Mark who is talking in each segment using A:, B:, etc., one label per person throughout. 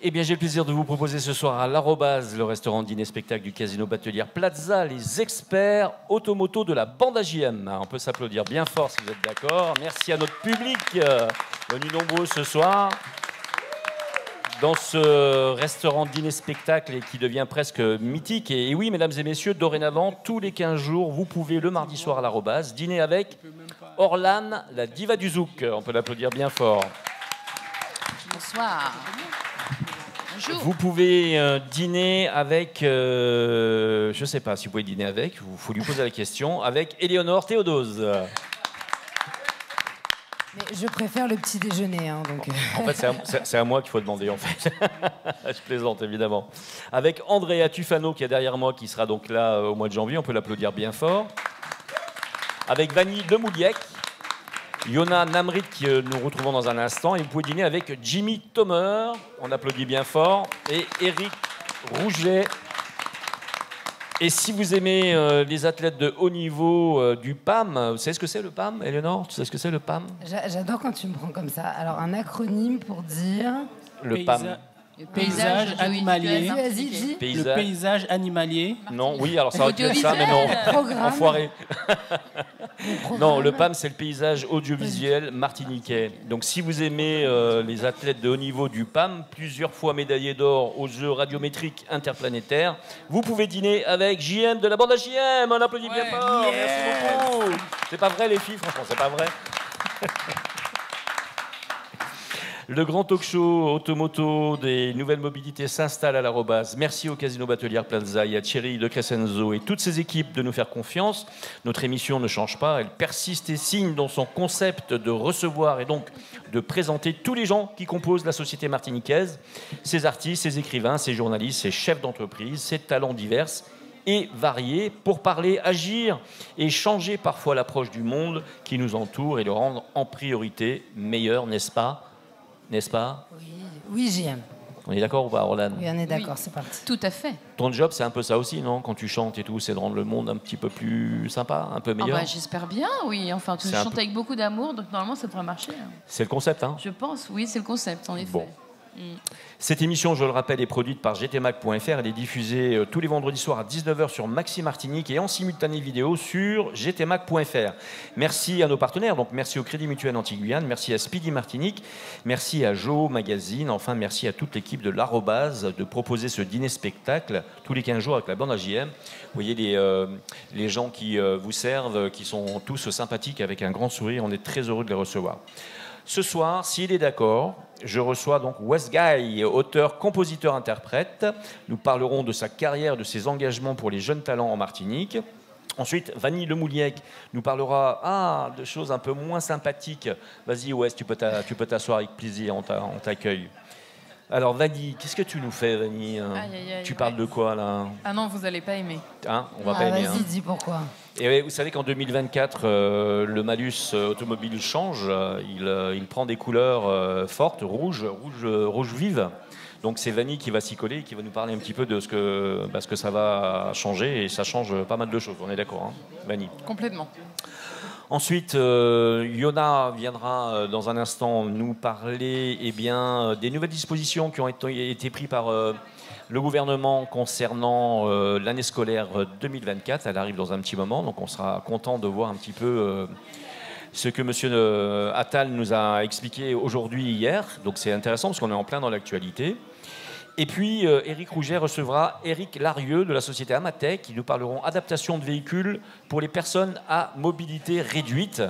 A: Eh bien, j'ai le plaisir de vous proposer ce soir à l'Arrobase, le restaurant dîner-spectacle du Casino Batelière Plaza, les experts automoto de la bande AJM. On peut s'applaudir bien fort si vous êtes d'accord. Merci à notre public, venu nombreux ce soir. Dans ce restaurant dîner-spectacle qui devient presque mythique. Et oui, mesdames et messieurs, dorénavant, tous les 15 jours, vous pouvez, le mardi soir à l'Arrobase, dîner avec Orlane, la diva du zouk. On peut l'applaudir bien fort.
B: Bonsoir. Bonjour.
A: Vous pouvez dîner avec, je ne sais pas si vous pouvez dîner avec, il faut lui poser la question, avec Éléonore Théodose.
C: Mais je préfère le petit déjeuner. Hein, donc...
A: En fait, c'est à moi qu'il faut demander, en fait. Je plaisante, évidemment. Avec Andrea Tufano, qui est derrière moi, qui sera donc là au mois de janvier. On peut l'applaudir bien fort. Avec Vanille Demouliec. Yona Namrit, que nous retrouvons dans un instant. Et vous pouvez dîner avec Jimmy Tomer. On applaudit bien fort. Et Eric Rouget. Et si vous aimez les athlètes de haut niveau du PAM, vous savez ce que c'est le PAM, Éléonore? Tu sais ce que c'est le PAM?
C: J'adore quand tu me prends comme ça. Alors, un acronyme pour dire...
A: Le PAM.
D: Paysage animalier.
A: Le
D: paysage animalier.
A: Non, oui, alors ça aurait pu être ça, mais non. Enfoiré. Non, le PAM, c'est le paysage audiovisuel martiniquais. Donc, si vous aimez les athlètes de haut niveau du PAM, plusieurs fois médaillés d'or aux Jeux radiométriques interplanétaires, vous pouvez dîner avec JM de la bande à JM. On applaudit bien fort. Yeah. Merci beaucoup. C'est pas vrai, les filles, franchement, c'est pas vrai. Le grand talk show automoto des nouvelles mobilités s'installe à l'Arrobase. Merci au Casino Batelière Plaza et à Thierry de Crescenzo et toutes ses équipes de nous faire confiance. Notre émission ne change pas, elle persiste et signe dans son concept de recevoir et donc de présenter tous les gens qui composent la société martiniquaise, ses artistes, ses écrivains, ses journalistes, ses chefs d'entreprise, ses talents divers et variés pour parler, agir et changer parfois l'approche du monde qui nous entoure et le rendre en priorité meilleur, n'est-ce pas ? N'est-ce pas?
C: Oui, JM.
A: On est d'accord ou pas, Orlane?
C: Oui, on est d'accord, c'est parti.
B: Tout à fait.
A: Ton job, c'est un peu ça aussi, non? Quand tu chantes et tout, c'est de rendre le monde un petit peu plus sympa, un peu meilleur?
B: J'espère bien, oui. Enfin, tu chantes avec beaucoup d'amour, donc normalement, ça devrait marcher.
A: C'est le concept, hein?
B: Je pense, oui, c'est le concept, en effet. Bon.
A: Cette émission, je le rappelle, est produite par gtmac.fr. Elle est diffusée tous les vendredis soirs à 19h sur Maxi Martinique et en simultané vidéo sur gtmac.fr. Merci à nos partenaires. Donc, merci au Crédit Mutuel Antilles-Guyane, merci à Speedy Martinique, merci à Jo Magazine, enfin merci à toute l'équipe de l'Arrobase de proposer ce dîner-spectacle tous les 15 jours avec la bande AJM. Vous voyez les gens qui vous servent, qui sont tous sympathiques avec un grand sourire. On est très heureux de les recevoir. Ce soir, s'il est d'accord, je reçois donc Wes Guy, auteur, compositeur, interprète. Nous parlerons de sa carrière, de ses engagements pour les jeunes talents en Martinique. Ensuite, Vanille Lemouliec nous parlera de choses un peu moins sympathiques. Vas-y, Wes, tu peux t'asseoir avec plaisir, on t'accueille. Alors, Vanille, qu'est-ce que tu nous fais, Vanille? Tu parles de quoi, là?
E: Ah non, vous n'allez pas aimer.
A: Hein? On va pas aimer.
C: Vas-y, dis pourquoi.
A: Et vous savez qu'en 2024, le malus automobile change. Il prend des couleurs fortes, rouge vive. Donc c'est Vanille qui va s'y coller et qui va nous parler un petit peu de ce que ça va changer. Et ça change pas mal de choses, on est d'accord, hein, Vanille?
E: Complètement.
A: Ensuite, Yona viendra dans un instant nous parler des nouvelles dispositions qui ont été prises par le gouvernement concernant l'année scolaire 2024. Elle arrive dans un petit moment, donc on sera content de voir un petit peu ce que M. Attal nous a expliqué aujourd'hui, hier. Donc c'est intéressant parce qu'on est en plein dans l'actualité. Et puis, Éric Rouget recevra Éric Larieux de la société Amatec qui nous parleront adaptation de véhicules pour les personnes à mobilité réduite,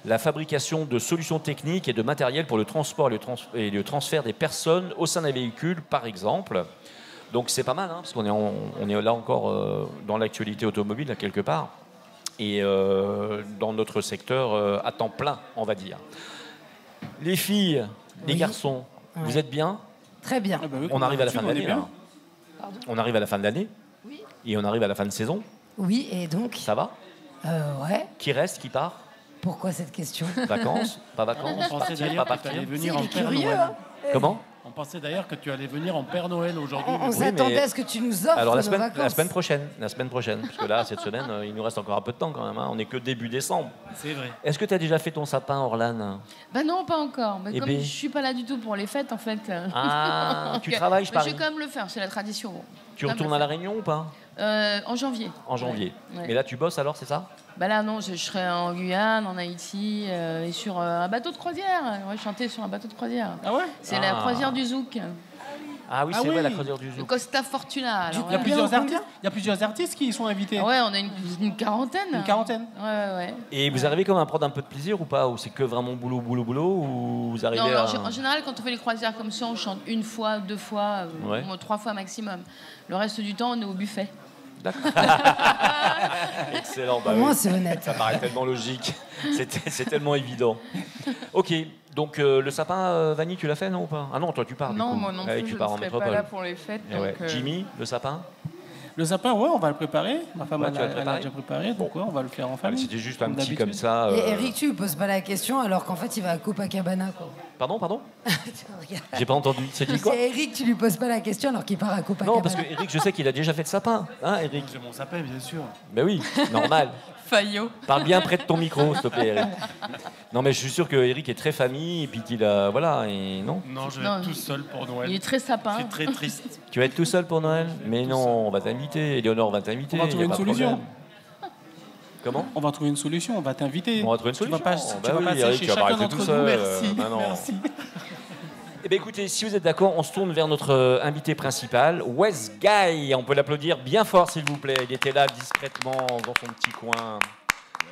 A: la fabrication de solutions techniques et de matériel pour le transport et le transfert des personnes au sein d'un véhicule, par exemple. Donc c'est pas mal, hein, parce qu'on est là encore dans l'actualité automobile, là, quelque part, et dans notre secteur à temps plein, on va dire. Les filles, les garçons, vous êtes bien?
C: Très bien.
A: On arrive à la fin de l'année. On arrive à la fin de l'année.
C: Oui.
A: Et on arrive à la fin de saison.
C: Oui, et donc?
A: Ça va?
C: Ouais.
A: Qui reste, qui part?
C: Pourquoi cette question?
A: Vacances? Pas vacances?
D: On pensait d'ailleurs
A: pas
D: que tu allais
A: partir?
D: venir en Père
C: curieux,
D: Noël.
C: hein.
A: Comment?
D: On pensait d'ailleurs que tu allais venir en Père Noël aujourd'hui.
C: On s'attendait à ce que tu nous offres
A: Alors
C: nos
A: la
C: vacances.
A: semaine prochaine, parce que là, cette semaine, il nous reste encore un peu de temps quand même. Hein. On n'est que début décembre.
D: C'est vrai.
A: Est-ce que tu as déjà fait ton sapin, Orlane?
B: Bah non, pas encore. Mais
A: Eh
B: comme
A: ben.
B: je suis pas là du tout pour les fêtes, en fait.
A: Ah, tu
B: Donc,
A: travailles, je
B: mais je
A: parie.
B: vais quand même le faire, c'est la tradition.
A: Tu retournes à La Réunion ou pas?
B: En janvier.
A: En janvier.
B: Ouais.
A: Mais là, tu bosses alors, c'est ça?
B: Bah là, non, je serai en Guyane, en Haïti, et sur un bateau de croisière. Ouais, chanter sur un bateau de croisière.
D: Ah ouais?
B: C'est la croisière du Zouk.
A: Ah oui,
D: Ah
A: c'est
D: oui.
A: vrai, la croisière du
B: Le
A: Zouk.
B: Costa Fortuna. Alors,
D: Il y a
B: ouais.
D: plusieurs artistes qui y sont invités.
B: Ah ouais, on a une quarantaine.
D: Une quarantaine.
B: Ouais.
A: Et vous arrivez quand même à prendre un peu de plaisir ou pas? Ou c'est que vraiment boulot, ou vous arrivez
B: Non,
A: à...
B: en général, quand on fait les croisières comme ça, on chante une fois, 2 fois,
A: Ouais.
B: ou 3 fois maximum. Le reste du temps, on est au buffet.
A: Excellent. Bah
C: Au
A: oui.
C: moins, c'est honnête.
A: Ça paraît tellement logique. C'est tellement évident. Ok, donc le sapin, Vanny, tu l'as fait, non ou pas? Ah non, toi tu pars.
B: Non,
A: du coup.
B: moi non
A: Ah oui,
B: plus,
A: tu
B: je
A: pars
B: ne
A: en
B: serai
A: métropole.
B: pas là pour les fêtes.
A: Eh ouais.
B: donc,
A: Jimmy, le sapin?
D: Le sapin, ouais, on va le préparer. Ma femme,
A: Ouais,
D: elle,
A: tu vas le
D: elle a
A: préparer
D: déjà préparé, donc ouais, on va le faire en
A: Ah, mais
D: famille.
A: c'était juste un petit
D: d'habitude.
A: comme ça.
C: Et Eric, tu lui poses pas la question alors qu'en fait, il va à Copacabana, quoi.
A: Pardon
C: Regarde.
A: J'ai pas entendu. C'est dit quoi?
C: C'est Eric, tu lui poses pas la question alors qu'il part à Copacabana.
A: Non, parce que Eric, je sais qu'il a déjà fait de sapin. Hein, Eric?
D: J'ai mon sapin, bien sûr.
A: Ben oui, normal.
B: Fayot.
A: Parle bien près de ton micro, s'il te plaît, Eric. Non, mais je suis sûr que Eric est très famille et puis qu'il a. Voilà, et non?
D: Non, je vais
B: Non,
D: être tout seul pour Noël.
B: Il est très
D: Je
B: sapin.
D: suis très triste.
A: Tu vas être tout seul pour Noël? Mais non, on va t'inviter. Éléonore va t'inviter.
D: On va
A: y a
D: trouver une
A: pas de
D: solution.
A: problème. Comment?
D: On va trouver une solution, on va t'inviter.
A: On va trouver une
D: Tu vas
A: solution.
D: pas,
A: Bah oui,
D: passer
A: Eric,
D: chez
A: tu vas pas
D: chacun
A: rester tout
D: d'entre nous.
A: seul,
D: Merci.
A: bah non.
D: Merci.
A: Eh bien, écoutez, si vous êtes d'accord, on se tourne vers notre invité principal, Wes Guy. On peut l'applaudir bien fort, s'il vous plaît. Il était là discrètement dans son petit coin.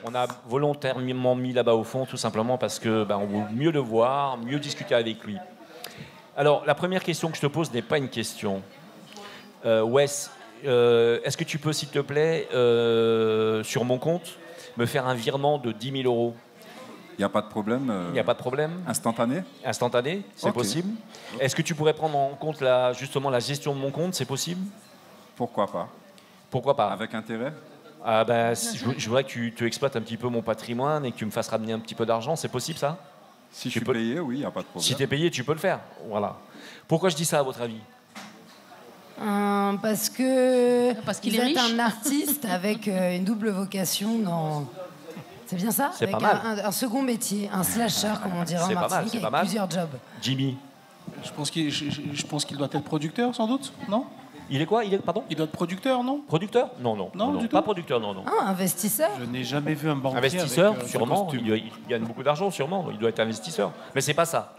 A: On a volontairement mis là-bas au fond, tout simplement parce que on veut mieux le voir, mieux discuter avec lui. Alors, la première question que je te pose n'est pas une question. Wes, est-ce que tu peux, s'il te plaît, sur mon compte, me faire un virement de 10 000 euros?
E: Il n'y a pas de problème.
A: Il n'y a pas de problème?
E: Instantané?
A: Instantané, c'est
E: Ok.
A: possible. Est-ce que tu pourrais prendre en compte justement la gestion de mon compte? C'est possible?
E: Pourquoi pas?
A: Pourquoi pas?
E: Avec intérêt?
A: Ah ben, je voudrais que tu exploites un petit peu mon patrimoine et que tu me fasses ramener un petit peu d'argent. C'est possible, ça?
E: Si je
A: Tu
E: suis
A: peux-
E: payé, oui, il n'y a pas de problème.
A: Si tu es payé, tu peux le faire. Voilà. Pourquoi je dis ça, à votre avis?
C: Parce que
B: Parce qu'il
C: vous
B: est
C: êtes
B: riche.
C: un artiste avec une double vocation dans... C'est bien ça?
A: C'est
C: Avec
A: pas mal.
C: un second métier, un slasher, comme on dirait en
A: C'est pas mal,
C: Martinique,
A: c'est
C: avec
A: pas mal.
C: plusieurs jobs.
A: Jimmy.
D: Je pense qu'il doit être producteur, sans doute, non?
A: Il est quoi? Pardon?
D: Il doit être producteur, non?
A: Producteur? Non,
D: Du
A: pas
D: tout.
A: producteur, non.
C: Ah, investisseur?
D: Je n'ai jamais vu un banquier
A: Investisseur,
D: avec,
A: sûrement.
D: costume.
A: Il gagne beaucoup d'argent, sûrement. Il doit être investisseur. Mais c'est pas ça.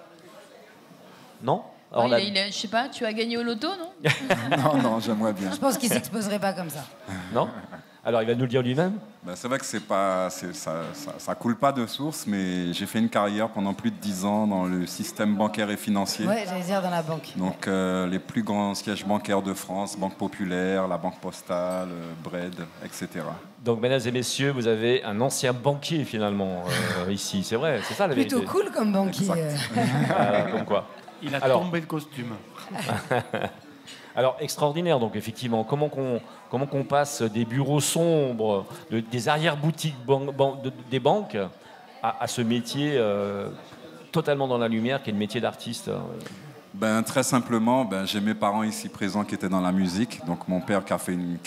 A: Non? Alors,
B: Ouais, je sais pas, tu as gagné au loto, non?
E: Non, j'aimerais bien.
C: Je pense qu'il s'exposerait pas comme ça.
A: Non? Alors, il va nous le dire lui-même.
E: C'est vrai que ça coule pas de source, mais j'ai fait une carrière pendant plus de 10 ans dans le système bancaire et financier.
C: Ouais, j'allais dire dans la banque.
E: Donc les plus grands sièges bancaires de France, Banque Populaire, la Banque Postale, Bred, etc.
A: Donc, mesdames et messieurs, vous avez un ancien banquier, finalement, ici. C'est vrai, c'est ça la vérité.
C: Plutôt cool comme banquier.
A: Comme quoi.
D: Il a
A: Alors-
D: tombé le costume.
A: Alors, extraordinaire, donc effectivement, comment qu'on passe des bureaux sombres, des arrière-boutiques des banques, à ce métier totalement dans la lumière, qui est le métier d'artiste?
E: Très simplement, j'ai mes parents ici présents qui étaient dans la musique. Donc mon père qui a fait une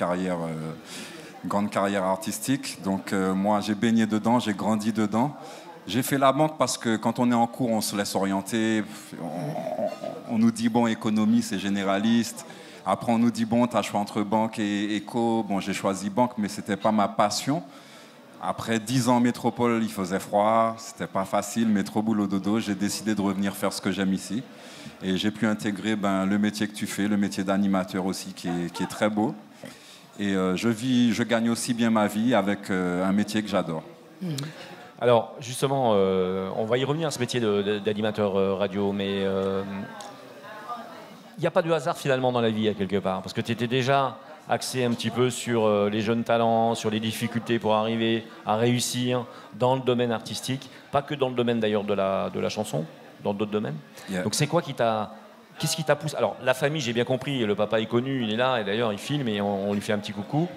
E: grande carrière artistique. Donc moi, j'ai baigné dedans, j'ai grandi dedans. J'ai fait la banque parce que quand on est en cours, on se laisse orienter. On nous dit, économie, c'est généraliste. Après, on nous dit, tu as le choix entre banque et éco. Bon, j'ai choisi banque, mais ce n'était pas ma passion. Après 10 ans en métropole, il faisait froid, c'était pas facile, mais trop boulot dodo. J'ai décidé de revenir faire ce que j'aime ici. Et j'ai pu intégrer le métier que tu fais, le métier d'animateur aussi, qui est très beau. Et je gagne aussi bien ma vie avec un métier que j'adore.
A: Alors, justement, on va y revenir à ce métier d'animateur radio, mais il n'y a pas de hasard finalement dans la vie, à quelque part, parce que tu étais déjà axé un petit peu sur les jeunes talents, sur les difficultés pour arriver à réussir dans le domaine artistique, pas que dans le domaine d'ailleurs de la chanson, dans d'autres domaines.
E: Yeah.
A: Donc c'est quoi qu'est-ce qui t'a poussé? Alors la famille, j'ai bien compris, le papa est connu, il est là, et d'ailleurs il filme et on lui fait un petit coucou.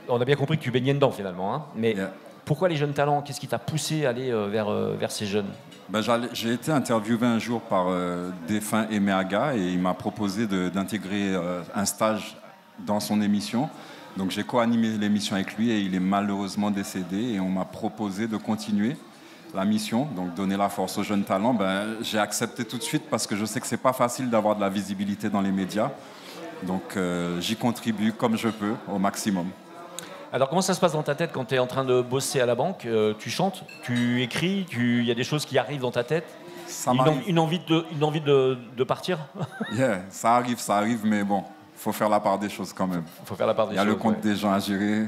A: On a bien compris que tu baignais dedans finalement, hein, mais
E: Yeah.
A: Pourquoi les jeunes talents? Qu'est-ce qui t'a poussé à aller vers ces jeunes?
E: Ben, j'ai été interviewé un jour par défunt Aimé Aga et il m'a proposé d'intégrer un stage dans son émission. Donc j'ai co-animé l'émission avec lui et il est malheureusement décédé et on m'a proposé de continuer la mission, donc donner la force aux jeunes talents. Ben, j'ai accepté tout de suite parce que je sais que c'est pas facile d'avoir de la visibilité dans les médias. Donc j'y contribue comme je peux au maximum.
A: Alors comment ça se passe dans ta tête quand tu es en train de bosser à la banque? Tu chantes, tu écris, il y a des choses qui arrivent dans ta tête? Une envie de partir?
E: Yeah, ça arrive, mais bon, faut faire la part des choses quand même.
A: Faut faire la part des choses.
E: Il y a le compte des gens à gérer,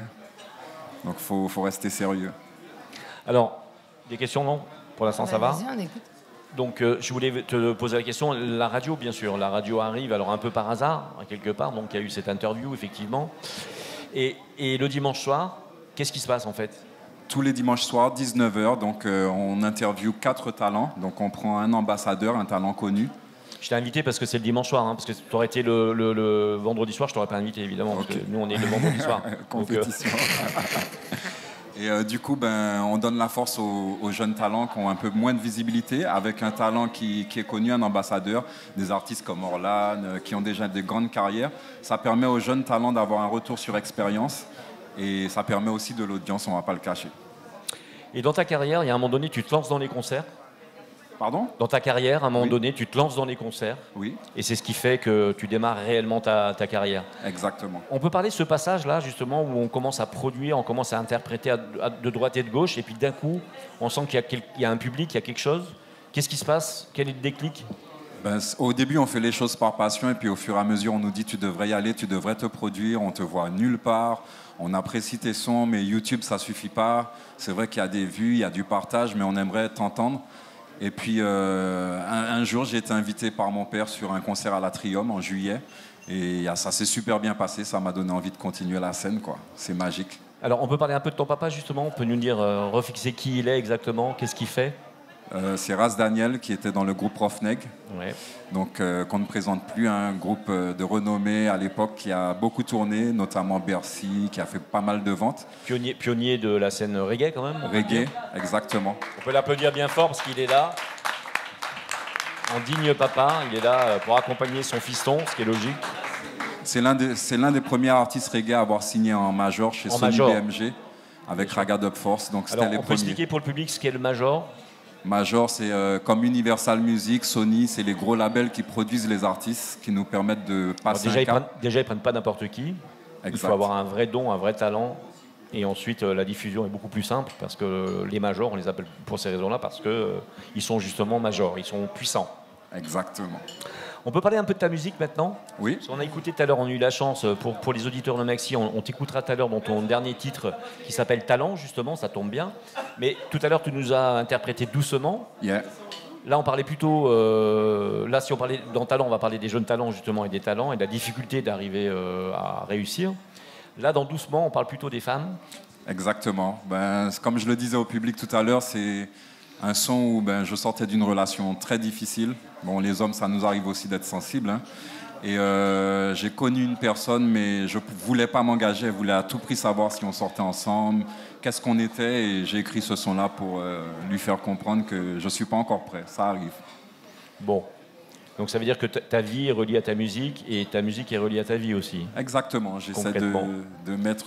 E: donc faut rester sérieux.
A: Alors, des questions, non? Pour l'instant, ça va?
C: Vas-y, on écoute.
A: Donc, je voulais te poser la question. La radio, bien sûr, la radio arrive, alors un peu par hasard, quelque part. Donc, il y a eu cette interview, effectivement. Et le dimanche soir, qu'est-ce qui se passe, en fait?
E: Tous les dimanches soirs, 19h, donc on interviewe 4 talents. Donc, on prend un ambassadeur, un talent connu. Je
A: t'ai invité parce que c'est le dimanche soir, hein, parce que tu aurais été le vendredi soir, je t'aurais pas invité, évidemment, okay. Parce que nous, on est le vendredi soir.
E: Compétition. Et du coup, on donne la force aux jeunes talents qui ont un peu moins de visibilité, avec un talent qui est connu, un ambassadeur, des artistes comme Orlan, qui ont déjà des grandes carrières. Ça permet aux jeunes talents d'avoir un retour sur expérience et ça permet aussi de l'audience, on ne va pas le cacher.
A: Et dans ta carrière, il y a un moment donné, tu te lances dans les concerts?
E: Pardon?
A: Dans ta carrière, à un moment donné, tu te lances dans les concerts.
E: Oui.
A: Et c'est ce qui fait que tu démarres réellement ta carrière.
E: Exactement.
A: On peut parler de ce passage-là, justement, où on commence à produire, on commence à interpréter de droite et de gauche, et puis d'un coup, on sent qu'il y a un public, il y a quelque chose. Qu'est-ce qui se passe? Quel est le déclic?
E: Au début, on fait les choses par passion, et puis au fur et à mesure, on nous dit tu devrais y aller, tu devrais te produire, on te voit nulle part, on apprécie tes sons, mais YouTube, ça suffit pas. C'est vrai qu'il y a des vues, il y a du partage, mais on aimerait t'entendre. Et puis un jour, j'ai été invité par mon père sur un concert à l'Atrium en juillet. Et ça s'est super bien passé, ça m'a donné envie de continuer la scène, quoi. C'est magique.
A: Alors, on peut parler un peu de ton papa, justement? On peut nous dire, refixer qui il est exactement, qu'est-ce qu'il fait?
E: C'est Ras Daniel qui était dans le groupe Rofneg,
A: ouais.
E: Donc qu'on ne présente plus, un groupe de renommée à l'époque qui a beaucoup tourné, notamment Bercy, qui a fait pas mal de ventes.
A: Pionnier de la scène reggae quand même.
E: Reggae, exactement.
A: On peut l'applaudir bien fort parce qu'il est là, en digne papa, il est là pour accompagner son fiston, ce qui est logique.
E: C'est l'un des premiers artistes reggae à avoir signé en major chez Sony BMG avec Raga Dub Force. Donc c'était les premiers. On peut expliquer
A: pour le public ce qu'est le major?
E: Major, c'est comme Universal Music, Sony, c'est les gros labels qui produisent les artistes, qui nous permettent de passer un cap.
A: Déjà, ils prennent pas n'importe qui. Exact. Il faut avoir un vrai don, un vrai talent. Et ensuite, la diffusion est beaucoup plus simple parce que les majors, on les appelle pour ces raisons-là parce qu'ils sont justement majors, ils sont puissants.
E: Exactement.
A: On peut parler un peu de ta musique maintenant?
E: Oui.
A: Parce qu'on a écouté tout à l'heure, on a eu la chance, pour les auditeurs de Maxi, on t'écoutera tout à l'heure dans ton dernier titre qui s'appelle Talent, justement, ça tombe bien. Mais tout à l'heure, tu nous as interprété Doucement.
E: Yeah.
A: Là, on parlait plutôt... là, si on parlait dans Talent, on va parler des jeunes talents, justement, et des talents, et de la difficulté d'arriver à réussir. Là, dans Doucement, on parle plutôt des femmes. Exactement.
E: Comme je le disais au public tout à l'heure, c'est un son où je sortais d'une relation très difficile. Bon, les hommes, ça nous arrive aussi d'être sensibles. Hein. Et j'ai connu une personne, mais je ne voulais pas m'engager. Elle voulait à tout prix savoir si on sortait ensemble, qu'est-ce qu'on était. Et j'ai écrit ce son-là pour lui faire comprendre que je ne suis pas encore prêt. Ça arrive.
A: Bon. Donc ça veut dire que ta vie est reliée à ta musique et ta musique est reliée à ta vie aussi.
E: Exactement, j'essaie de mettre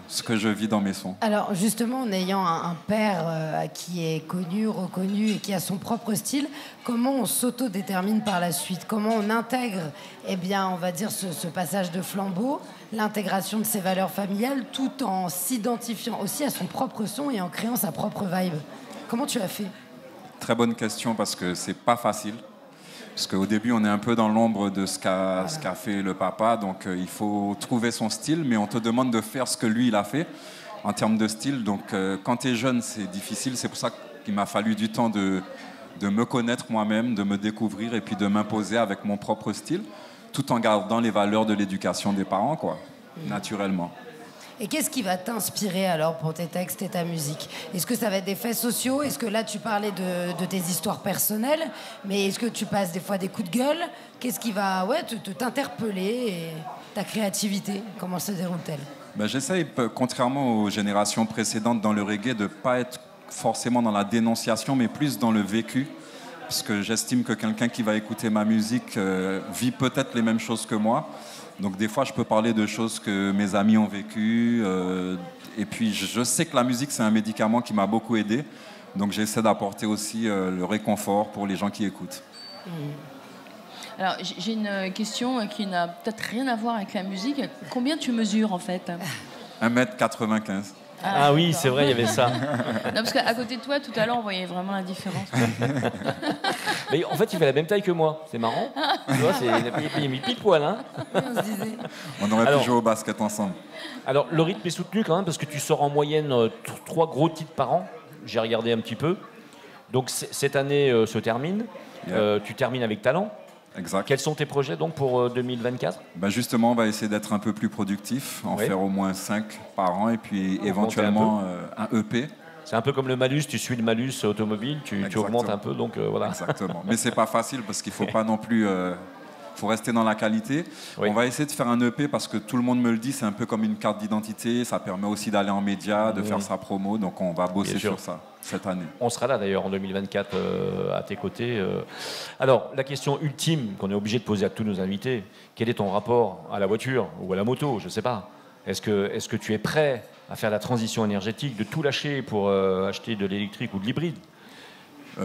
E: ce que je vis dans mes sons.
C: Alors justement, en ayant un père qui est connu, reconnu et qui a son propre style, comment on s'auto-détermine par la suite? Comment on intègre, on va dire, ce passage de flambeau, l'intégration de ses valeurs familiales, tout en s'identifiant aussi à son propre son et en créant sa propre vibe? Comment tu as fait?
E: Très bonne question parce que c'est pas facile. Parce qu'au début, on est un peu dans l'ombre de ce qu'a fait le papa, donc il faut trouver son style, mais on te demande de faire ce que lui, il a fait en termes de style. Donc quand tu es jeune, c'est difficile. C'est pour ça qu'il m'a fallu du temps de me connaître moi-même, de me découvrir et puis de m'imposer avec mon propre style, tout en gardant les valeurs de l'éducation des parents, quoi, naturellement.
C: Et qu'est-ce qui va t'inspirer alors pour tes textes et ta musique? Est-ce que ça va être des faits sociaux? Est-ce que là tu parlais de tes histoires personnelles? Mais est-ce que tu passes des fois des coups de gueule? Qu'est-ce qui va t'interpeller et ta créativité? Comment se déroule-t-elle?
E: J'essaye, contrairement aux générations précédentes dans le reggae, de ne pas être forcément dans la dénonciation, mais plus dans le vécu. Parce que j'estime que quelqu'un qui va écouter ma musique vit peut-être les mêmes choses que moi. Donc des fois, je peux parler de choses que mes amis ont vécues. Et puis, je sais que la musique, c'est un médicament qui m'a beaucoup aidé. Donc j'essaie d'apporter aussi le réconfort pour les gens qui écoutent.
B: Alors, j'ai une question qui n'a peut-être rien à voir avec la musique. Combien tu mesures, en fait?
E: 1m95.
A: Ah oui, c'est vrai, il y avait ça.
B: Non, parce qu'à côté de toi, tout à l'heure, on voyait vraiment la différence.
A: Mais en fait, il fait la même taille que moi. C'est marrant. Tu vois, il a mis pile poil. Hein.
E: On aurait pu jouer au basket ensemble.
A: Alors, le rythme est soutenu quand même, parce que tu sors en moyenne 3 gros titres par an. J'ai regardé un petit peu. Donc, cette année se termine.
E: Yeah.
A: Tu termines avec talent.
E: Exact.
A: Quels sont tes projets donc pour 2024?
E: Justement, on va essayer d'être un peu plus productif, en faire au moins 5 par an et puis éventuellement un EP.
A: C'est un peu comme le malus, tu suis le malus automobile, tu augmentes un peu, donc voilà.
E: Exactement. Mais c'est pas facile parce qu'il faut pas non plus... faut rester dans la qualité.
A: Oui.
E: On va essayer de faire un EP parce que tout le monde me le dit, c'est un peu comme une carte d'identité, ça permet aussi d'aller en média, de faire sa promo, donc on va bosser sur ça cette année.
A: On sera là d'ailleurs en 2024 à tes côtés. Alors, la question ultime qu'on est obligé de poser à tous nos invités, quel est ton rapport à la voiture ou à la moto? Je ne sais pas. Est-ce que tu es prêt à faire la transition énergétique, de tout lâcher pour acheter de l'électrique ou de l'hybride?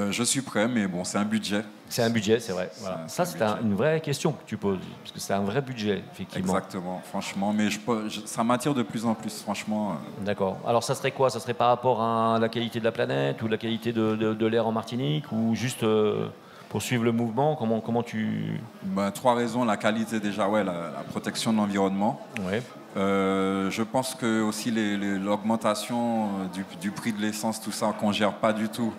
E: Je suis prêt, mais bon, c'est un budget.
A: C'est un budget, c'est vrai. Voilà. Ça, c'est une vraie question que tu poses, parce que c'est un vrai budget, effectivement.
E: Exactement, franchement. Mais ça m'attire de plus en plus, franchement.
A: D'accord. Alors, ça serait quoi? Ça serait par rapport à la qualité de la planète ou la qualité de l'air en Martinique, ou juste pour suivre le mouvement? Comment tu...
E: 3 raisons. La qualité, déjà, la protection de l'environnement.
A: Ouais.
E: Je pense que aussi l'augmentation du prix de l'essence, tout ça, qu'on ne gère pas du tout.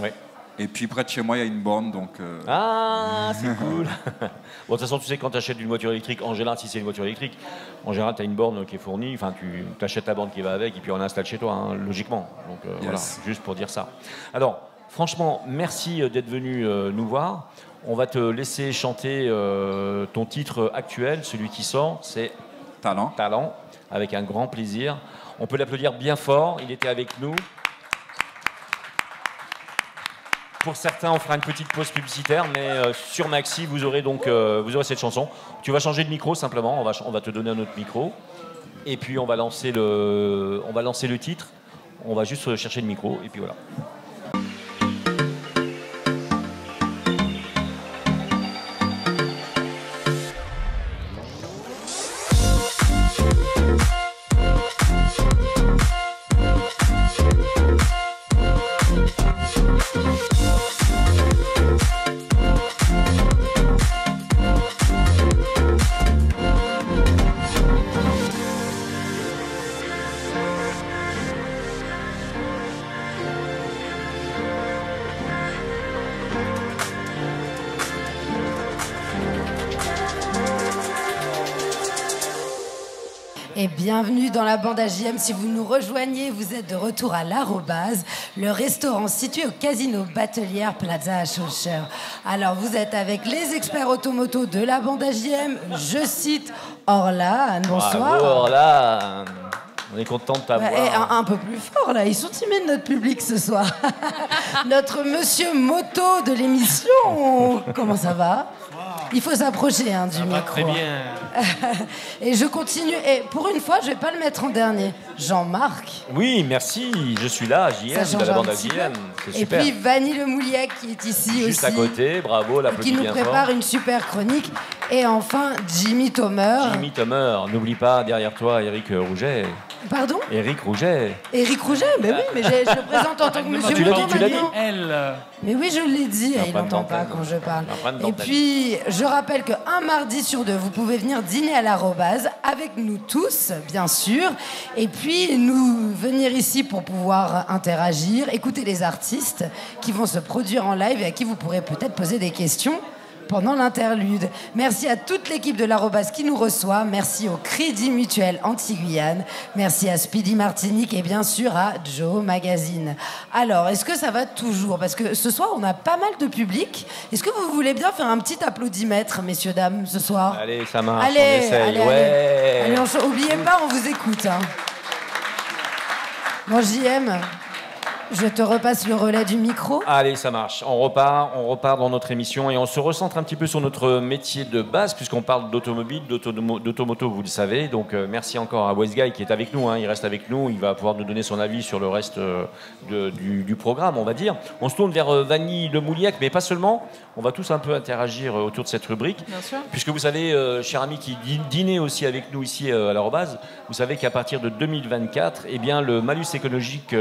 A: Ouais.
E: Et puis près de chez moi, il y a une borne, donc...
A: Ah, c'est cool. Bon, de toute façon, tu sais, quand tu achètes une voiture électrique, en général, si c'est une voiture électrique, en général, tu as une borne qui est fournie, enfin, tu achètes la borne qui va avec, et puis on l'installe chez toi, hein, logiquement. Donc voilà, juste pour dire ça. Alors, franchement, merci d'être venu nous voir. On va te laisser chanter ton titre actuel, celui qui sort, c'est...
E: Talent.
A: Talent, avec un grand plaisir. On peut l'applaudir bien fort, il était avec nous. Pour certains, on fera une petite pause publicitaire, mais sur Maxi, vous aurez cette chanson. Tu vas changer de micro simplement, on va te donner un autre micro. Et puis on va lancer le titre. On va juste chercher le micro, et puis voilà.
C: Et bienvenue dans la bande AJM. Si vous nous rejoignez, vous êtes de retour à l'Arrobase, le restaurant situé au Casino Batelière Plaza à Chaucheur. Alors, vous êtes avec les experts automoto de la bande AJM. Je cite Orlan. Bonsoir.
A: Bravo, Orlan. On est content de t'avoir.
C: Un peu plus fort, là. Ils sont timides, notre public, ce soir. Notre monsieur moto de l'émission. Comment ça va? Il faut s'approcher du micro.
D: Très bien.
C: Et je continue. Et pour une fois, je vais pas le mettre en dernier. Jean-Marc.
A: Oui, merci. Je suis là, JM, de la bande JM. C'est super.
C: Et puis Vanny Le Mouliac qui est ici aussi.
A: Juste à côté, bravo, l'applaudit bien fort.
C: Qui nous prépare une super chronique. Et enfin, Jimmy Thomer.
A: Jimmy Thomer, n'oublie pas derrière toi Éric Rouget.
C: Pardon?
A: Éric Rouget.
C: Éric Rouget, mais oui, mais je le présente en tant que monsieur
A: tu l'as dit,
D: Elle.
C: Mais oui, je l'ai dit, il n'entend pas quand je parle. Et puis, je rappelle qu'un mardi sur 2, vous pouvez venir dîner à l'Arrobase avec nous tous, bien sûr, et puis nous venir ici pour pouvoir interagir, écouter les artistes qui vont se produire en live et à qui vous pourrez peut-être poser des questions. pendant l'interlude. Merci à toute l'équipe de l'Arobase qui nous reçoit. Merci au Crédit Mutuel Anti-Guyane. Merci à Speedy Martinique et bien sûr à Joe Magazine. Alors, est-ce que ça va toujours? Parce que ce soir, on a pas mal de public. Est-ce que vous voulez bien faire un petit applaudimètre, messieurs, dames, ce soir?
A: Allez, ça marche,
C: Allez,
A: on essaye.
C: allez,
A: Ouais.
C: allez, oubliez pas, on vous écoute. Hein. Bon, JM, je te repasse le relais du micro.
A: Allez, ça marche. On repart dans notre émission et on se recentre un petit peu sur notre métier de base, puisqu'on parle d'automobile, d'automoto, vous le savez. Donc, merci encore à West Guy qui est avec nous. Hein. Il reste avec nous. Il va pouvoir nous donner son avis sur le reste du programme, on va dire. On se tourne vers Vanny Lemouliac, mais pas seulement. On va tous un peu interagir autour de cette rubrique.
B: Bien sûr.
A: Puisque vous savez, cher ami qui dînait aussi avec nous ici à l'Arobase, vous savez qu'à partir de 2024, eh bien, le malus écologique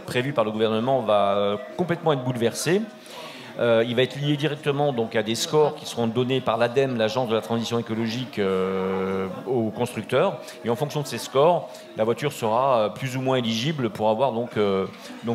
A: prévu par le gouvernement va complètement être bouleversé. Il va être lié directement donc, à des scores qui seront donnés par l'ADEME, l'Agence de la transition écologique, aux constructeurs. Et en fonction de ces scores, la voiture sera plus ou moins éligible pour avoir donc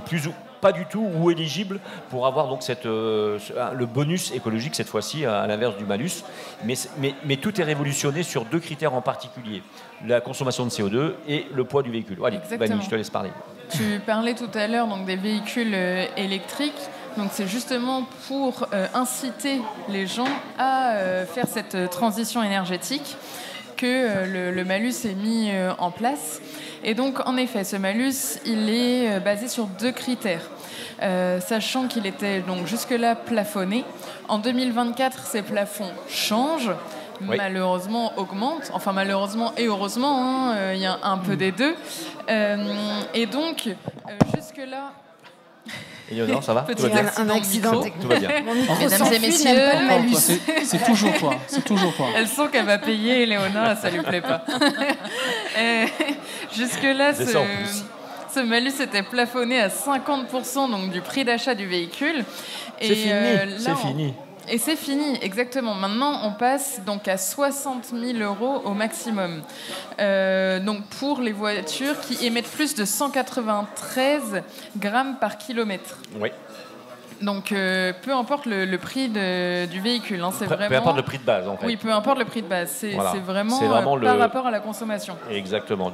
A: plus ou pas du tout ou éligible pour avoir donc le bonus écologique cette fois-ci à l'inverse du malus. Mais tout est révolutionné sur deux critères en particulier, la consommation de CO2 et le poids du véhicule. Allez, Vanny, je te laisse parler.
B: Tu parlais tout à l'heure donc, des véhicules électriques. Donc c'est justement pour inciter les gens à faire cette transition énergétique que le malus est mis en place. Et donc, en effet, ce malus, il est basé sur deux critères. Sachant qu'il était donc jusque-là plafonné. En 2024, ces plafonds changent. Oui. Malheureusement, augmentent. Enfin, malheureusement et heureusement, il y a un peu des deux. Et donc, jusque-là...
A: Eleonore, ça va?
C: Un accident technique.
A: Tout va bien.
B: Mesdames et messieurs,
D: c'est toujours toi. C'est toujours toi.
B: Elle sent qu'elle va payer, Eleonore, ça lui plaît pas. Jusque-là, ce malus était plafonné à 50% donc, du prix d'achat du véhicule.
A: C'est fini, c'est fini.
B: Et c'est fini, exactement. Maintenant, on passe donc à 60 000 € au maximum. Donc pour les voitures qui émettent plus de 193 grammes par kilomètre.
A: Oui.
B: Donc peu importe le prix du véhicule. Hein,
A: peu importe le prix de base, en fait.
B: Oui, peu importe le prix de base. C'est vraiment par rapport à la consommation.
A: Exactement.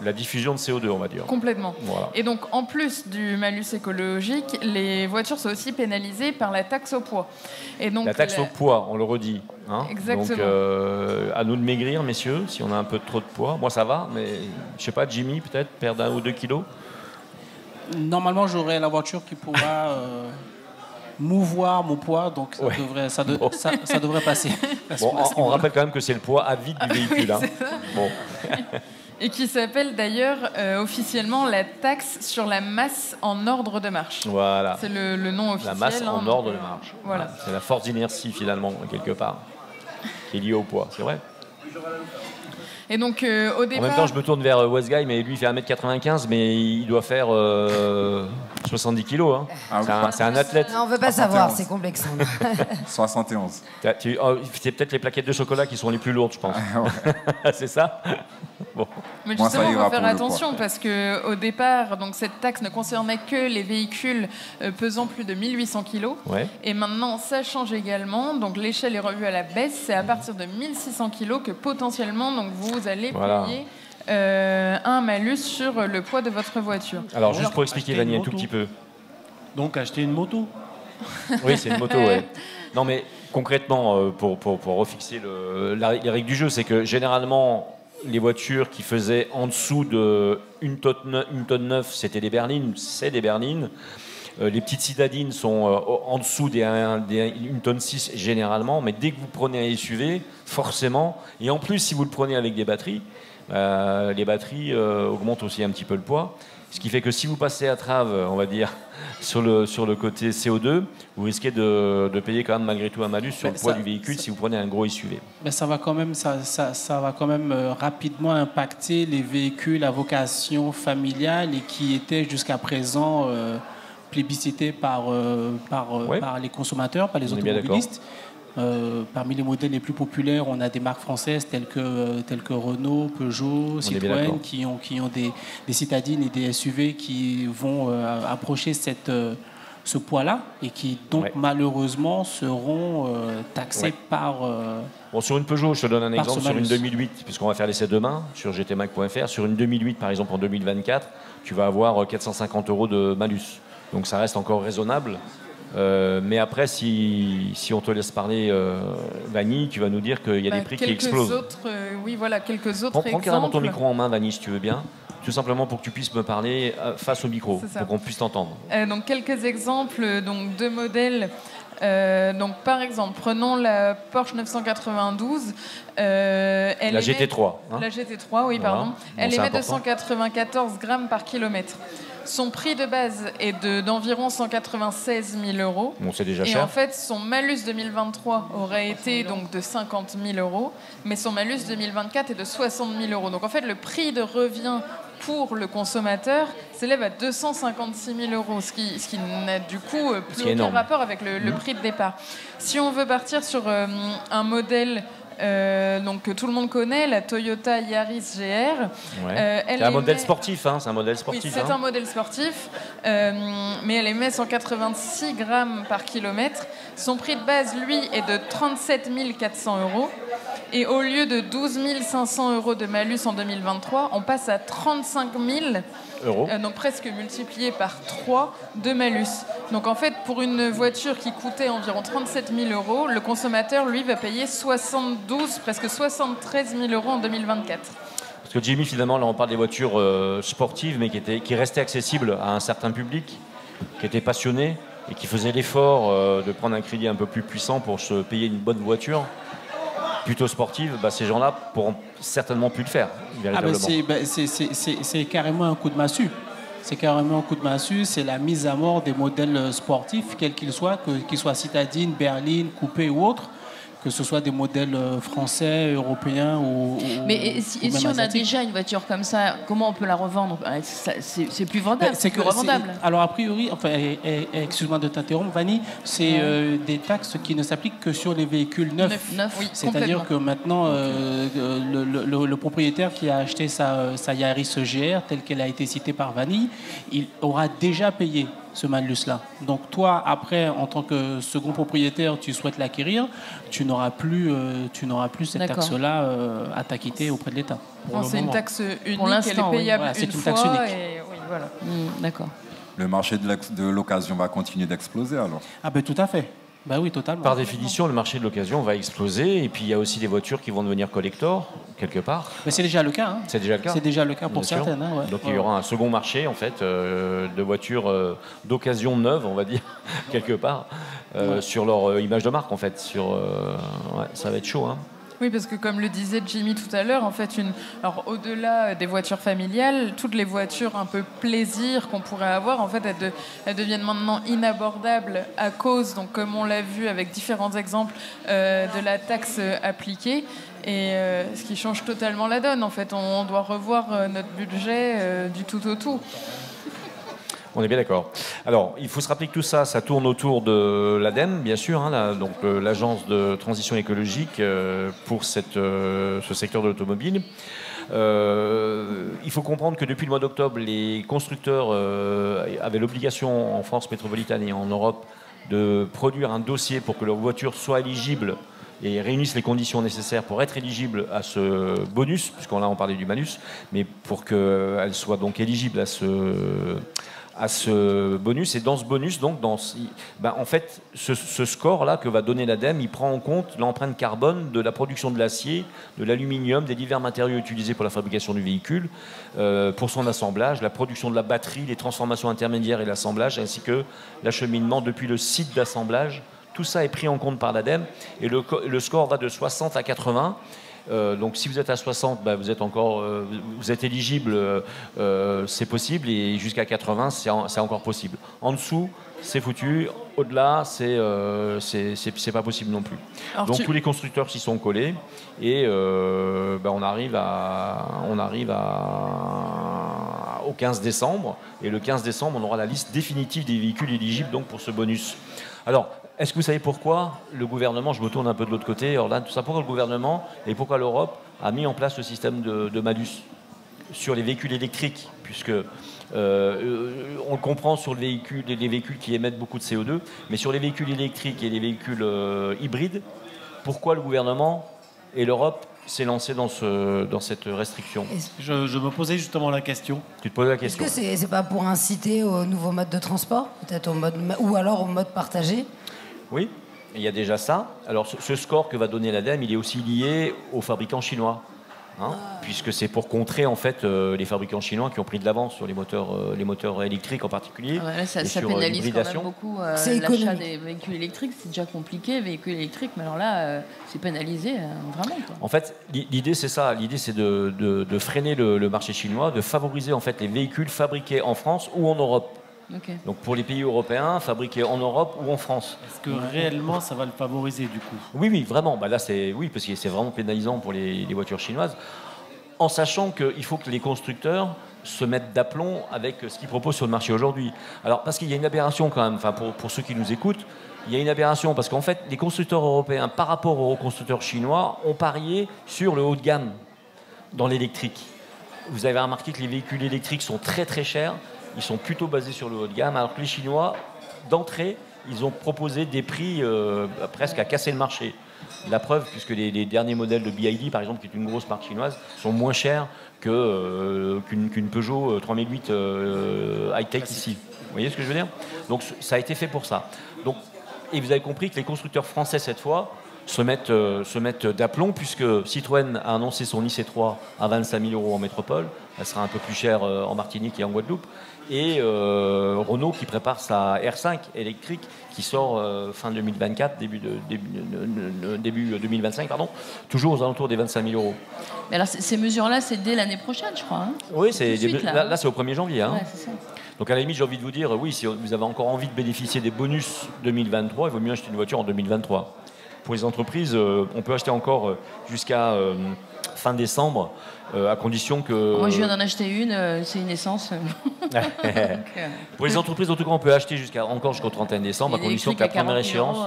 A: La diffusion de CO2, on va dire.
B: Complètement.
A: Voilà.
B: Et donc, en plus du malus écologique, les voitures sont aussi pénalisées par la taxe au poids. Et donc,
A: la taxe au poids, on le redit. Hein.
B: Exactement.
A: Donc, à nous de maigrir, messieurs, si on a un peu trop de poids. Moi, ça va, mais je sais pas, Jimmy, peut-être, perdre 1 ou 2 kilos.
D: Normalement, j'aurai la voiture qui pourra... mouvoir mon poids, donc ça devrait passer.
A: Bon, on rappelle quand même que c'est le poids à vide du véhicule.
B: Oui,
A: hein. Bon.
B: Et qui s'appelle d'ailleurs officiellement la taxe sur la masse en ordre de marche.
A: Voilà.
B: C'est le nom officiel.
A: La masse en ordre de marche.
B: Voilà.
A: C'est la force d'inertie finalement, quelque part, qui est liée au poids, c'est vrai.
B: Et donc, au départ...
A: En même temps, je me tourne vers West Guy, mais lui, il fait 1m95, mais il doit faire 70 kilos. Hein. Ah, c'est un athlète.
C: Non, on ne veut pas
E: 71.
C: savoir, c'est complexe.
E: 71.
A: C'est peut-être les plaquettes de chocolat qui sont les plus lourdes, je pense. C'est ça? Bon.
B: Mais justement, il faut faire attention parce qu'au départ, donc, cette taxe ne concernait que les véhicules pesant plus de 1800 kg.
A: Ouais.
B: Et maintenant, ça change également. Donc, l'échelle est revue à la baisse. C'est à partir de 1600 kg que potentiellement donc, vous allez payer un malus sur le poids de votre voiture.
A: Alors, juste pour expliquer, Vanny, un tout petit peu.
D: Donc, acheter une moto.
A: Oui, c'est une moto, ouais. Non, mais concrètement, pour refixer les règles du jeu, c'est que généralement... Les voitures qui faisaient en dessous de 1 tonne 9, c'était des berlines, c'est des berlines. Les petites citadines sont en dessous des 1 tonne 6 généralement, mais dès que vous prenez un SUV, forcément, et en plus si vous le prenez avec des batteries, les batteries augmentent aussi un petit peu le poids. Ce qui fait que si vous passez à trave, on va dire, sur le côté CO2, vous risquez de payer quand même malgré tout un malus sur le poids du véhicule si vous prenez un gros SUV.
D: Mais ça va quand même rapidement impacter les véhicules à vocation familiale et qui étaient jusqu'à présent plébiscités par les consommateurs, par les automobilistes. Parmi les modèles les plus populaires, on a des marques françaises telles que Renault, Peugeot, Citroën, qui ont des citadines et des SUV qui vont approcher ce poids-là et qui donc malheureusement seront taxés par...
A: Bon, sur une Peugeot, je te donne un exemple, sur une
D: malus.
A: 2008, puisqu'on va faire l'essai demain sur gtmac.fr, sur une 2008 par exemple en 2024, tu vas avoir 450 € de malus. Donc ça reste encore raisonnable. Mais après, si on te laisse parler, Vanny, tu vas nous dire qu'il y a des prix qui explosent.
B: Oui, voilà, quelques autres exemples.
A: Prends carrément ton micro en main, Vanny, si tu veux bien. Tout simplement pour que tu puisses me parler face au micro, pour qu'on puisse t'entendre.
B: Donc quelques exemples de modèles. Donc par exemple, prenons la Porsche 992.
A: La GT3.
B: La GT3, oui, pardon.
A: Bon,
B: elle émet
A: important.
B: 294 grammes par kilomètre. Son prix de base est d'environ 196 000 €.
A: Bon, c'est déjà
B: et
A: cher.
B: en fait, son malus 2023 aurait été donc de 50 000 €, mais son malus 2024 est de 60 000 €. Donc en fait, le prix de revient pour le consommateur s'élève à 256 000 €, ce qui n'a du coup plus aucun rapport avec le prix de départ. Si on veut partir sur un modèle donc, que tout le monde connaît, la Toyota Yaris GR.
A: C'est un modèle sportif, hein, c'est un modèle sportif.
B: Oui, c'est un modèle sportif, mais elle émet 186 grammes par kilomètre. Son prix de base, lui, est de 37 400 €. Et au lieu de 12 500 € de malus en 2023, on passe à 35 000 €, donc presque multiplié par 3 de malus. Donc en fait, pour une voiture qui coûtait environ 37 000 €, le consommateur, lui, va payer 72, presque 73 000 € en 2024.
A: Parce que Jimmy, finalement, là, on parle des voitures sportives, mais qui restaient accessibles à un certain public, qui étaient passionnés et qui faisaient l'effort de prendre un crédit un peu plus puissant pour se payer une bonne voiture plutôt sportive. Ces gens-là pourront certainement plus le faire, véritablement.
D: C'est carrément un coup de massue. C'est carrément un coup de massue. C'est la mise à mort des modèles sportifs, quels qu'ils soient, qu'ils soient citadines, berlines, coupés ou autres, que ce soit des modèles français, européens ou
F: Mais si on a déjà une voiture comme ça, comment on peut la revendre? C'est plus vendable, c'est plus revendable.
D: Alors a priori, enfin, excuse-moi de t'interrompre, Vanny, c'est des taxes qui ne s'appliquent que sur les véhicules neufs.
B: Oui,
D: c'est-à-dire que maintenant, le propriétaire qui a acheté sa Yaris GR, telle qu'elle a été citée par Vanny, il aura déjà payé ce malus-là. Donc toi, après, en tant que second propriétaire, tu souhaites l'acquérir, tu n'auras plus cette taxe-là à t'acquitter auprès de l'État.
B: C'est une taxe unique, elle est payable une fois.
D: Taxe unique.
B: Et, oui, voilà.
F: D'accord.
E: Le marché de l'occasion va continuer d'exploser alors.
D: Ah ben tout à fait. Ben oui, totalement.
A: Par définition, le marché de l'occasion va exploser. Et puis, il y a aussi des voitures qui vont devenir collector, quelque part.
D: Mais c'est déjà le cas. Hein.
A: C'est déjà le cas.
D: C'est déjà le cas pour certaines. Hein,
A: Donc, il y aura un second marché, en fait, de voitures d'occasion neuve, on va dire, quelque part, sur leur image de marque, en fait. Ça va être chaud, hein.
B: Oui, parce que comme le disait Jimmy tout à l'heure, en fait, alors au-delà des voitures familiales, toutes les voitures un peu plaisir qu'on pourrait avoir, en fait, elles deviennent maintenant inabordables à cause, donc comme on l'a vu avec différents exemples, de la taxe appliquée. Et ce qui change totalement la donne, en fait, on doit revoir notre budget du tout au tout.
A: On est bien d'accord. Alors, il faut se rappeler que tout ça, ça tourne autour de l'ADEME, bien sûr, hein, donc l'agence de transition écologique pour ce secteur de l'automobile. Il faut comprendre que depuis le mois d'octobre, les constructeurs avaient l'obligation en France métropolitaine et en Europe de produire un dossier pour que leur voiture soit éligible et réunissent les conditions nécessaires pour être éligible à ce bonus, puisqu'on là on parlait du malus, mais pour qu'elle soit donc éligible à ce bonus. Et dans ce bonus, donc, en fait, ce score-là que va donner l'ADEME, il prend en compte l'empreinte carbone de la production de l'acier, de l'aluminium, des divers matériaux utilisés pour la fabrication du véhicule, pour son assemblage, la production de la batterie, les transformations intermédiaires et l'assemblage, ainsi que l'acheminement depuis le site d'assemblage. Tout ça est pris en compte par l'ADEME et le score va de 60 à 80. Donc si vous êtes à 60, vous êtes éligible, c'est possible, et jusqu'à 80, c'est encore possible. En dessous, c'est foutu. Au-delà, c'est pas possible non plus. Alors donc tous les constructeurs s'y sont collés et on arrive au 15 décembre. Et le 15 décembre, on aura la liste définitive des véhicules éligibles donc pour ce bonus. Alors, est-ce que vous savez pourquoi le gouvernement, je me tourne un peu de l'autre côté, Orlan, tout ça, pourquoi le gouvernement et pourquoi l'Europe a mis en place le système de malus? sur les véhicules électriques, puisque on le comprend sur les véhicules qui émettent beaucoup de CO2, mais sur les véhicules électriques et les véhicules hybrides, pourquoi le gouvernement et l'Europe s'est lancé dans cette restriction?
G: Je me posais justement la question.
A: Tu te poses la question.
C: Est-ce que c'est pas pour inciter au nouveau mode de transport, peut-être ou alors au mode partagé?
A: Oui, il y a déjà ça. Alors ce score que va donner l'ADEME, il est aussi lié aux fabricants chinois. Puisque c'est pour contrer en fait les fabricants chinois qui ont pris de l'avance sur les moteurs électriques en particulier.
F: Ça
A: sur
F: pénalise quand même beaucoup l'achat des véhicules électriques. C'est déjà compliqué, véhicules électriques, mais alors là, c'est pénalisé vraiment. Quoi.
A: En fait, l'idée c'est ça. L'idée c'est de freiner le marché chinois, de favoriser en fait les véhicules fabriqués en France ou en Europe.
F: Okay.
A: Donc pour les pays européens, fabriqués en Europe ou en France.
G: Est-ce que réellement ça va le favoriser du coup?
A: Oui, vraiment. Là, oui, parce que c'est vraiment pénalisant pour les voitures chinoises, en sachant qu'il faut que les constructeurs se mettent d'aplomb avec ce qu'ils proposent sur le marché aujourd'hui. Alors, parce qu'il y a une aberration quand même, enfin, pour ceux qui nous écoutent, il y a une aberration parce qu'en fait, les constructeurs européens, par rapport aux constructeurs chinois, ont parié sur le haut de gamme dans l'électrique. Vous avez remarqué que les véhicules électriques sont très très chers. Ils sont plutôt basés sur le haut de gamme, alors que les Chinois, d'entrée, ils ont proposé des prix presque à casser le marché. La preuve, puisque les derniers modèles de BYD, par exemple, qui est une grosse marque chinoise, sont moins chers qu'une Peugeot 3008 high-tech ici. Vous voyez ce que je veux dire? Donc ça a été fait pour ça. Donc, et vous avez compris que les constructeurs français, cette fois, se mettent d'aplomb, puisque Citroën a annoncé son IC3 à 25 000 € en métropole. Elle sera un peu plus chère en Martinique et en Guadeloupe. Et Renault qui prépare sa R5 électrique qui sort fin 2024, début 2025, pardon, toujours aux alentours des 25 000 €.
F: Mais alors ces mesures-là, c'est dès l'année prochaine, je crois. Hein,
A: oui, là c'est au 1er janvier. Hein.
F: Ouais, c'est ça.
A: Donc à la limite, j'ai envie de vous dire, oui, si vous avez encore envie de bénéficier des bonus 2023, il vaut mieux acheter une voiture en 2023. Pour les entreprises, on peut acheter encore jusqu'à fin décembre, à condition que...
F: Moi, je viens d'en acheter une, c'est une essence.
A: Pour les entreprises, en tout cas, on peut acheter encore jusqu'au 31 décembre, à condition que la première échéance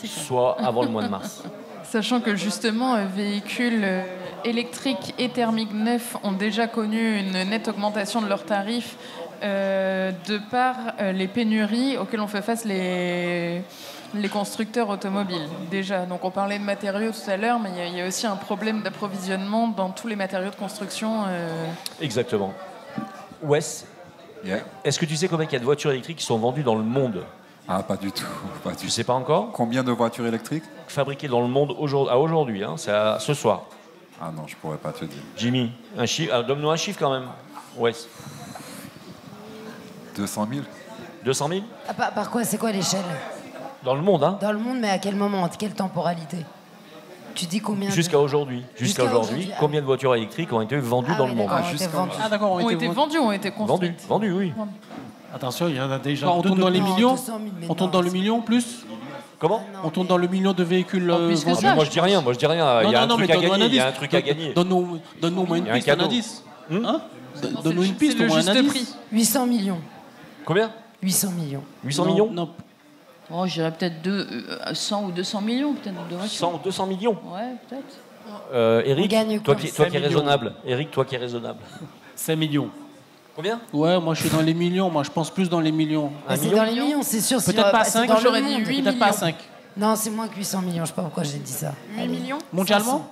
A: soit avant le mois de mars.
B: Sachant que justement, véhicules électriques et thermiques neufs ont déjà connu une nette augmentation de leurs tarifs de par les pénuries auxquelles ont fait face les constructeurs automobiles, déjà. Donc on parlait de matériaux tout à l'heure, mais il y a aussi un problème d'approvisionnement dans tous les matériaux de construction.
A: Exactement. Wes, est-ce que tu sais combien il y a de voitures électriques qui sont vendues dans le monde?
E: Ah, pas du tout.
A: Tu sais pas encore?
E: Combien de voitures électriques?
A: Fabriquées dans le monde aujourd'hui, hein, c'est ce soir.
E: Ah non, je pourrais pas te dire.
A: Jimmy, un chiffre, donne-nous un chiffre quand même. Wes.
E: 200 000?
A: 200 000?
C: Par quoi? C'est quoi l'échelle?
A: Dans le monde, hein?
C: Dans le monde, mais à quel moment? À quelle temporalité? Tu dis combien?
A: Jusqu'à aujourd'hui. Combien de voitures électriques ont été vendues dans le monde?
B: D'accord, ont été vendues, ont été construites.
A: Vendues, oui.
G: Attention, il y en a déjà.
D: On tourne dans les millions?
C: 200 000,
D: On tourne dans le million plus?
A: Comment?
D: On tourne dans le million de véhicules vendus?
A: Moi je dis rien, il y a un truc à gagner.
D: Donne-nous au moins une piste, un indice. Donne-nous une piste, au moins un indice.
C: 800 millions.
A: Combien?
C: 800 millions.
A: 800 millions?
D: Non.
F: Oh, je dirais peut-être 100 ou 200 millions, peut-être, de voitures.
A: 100 ou 200 millions?
F: Ouais, peut-être.
A: Eric, toi qui es raisonnable. Eric, toi qui es raisonnable.
G: 5 millions.
A: Combien?
D: Ouais, moi je suis dans les millions. Moi je pense plus dans les millions.
C: C'est dans les millions, c'est sûr.
D: Peut-être pas 5,
B: j'aurais dit 8
D: peut-être pas 5.
C: Non, c'est moins que 800 millions. Je sais pas pourquoi j'ai dit ça.
B: 8 millions?
D: Mondialement?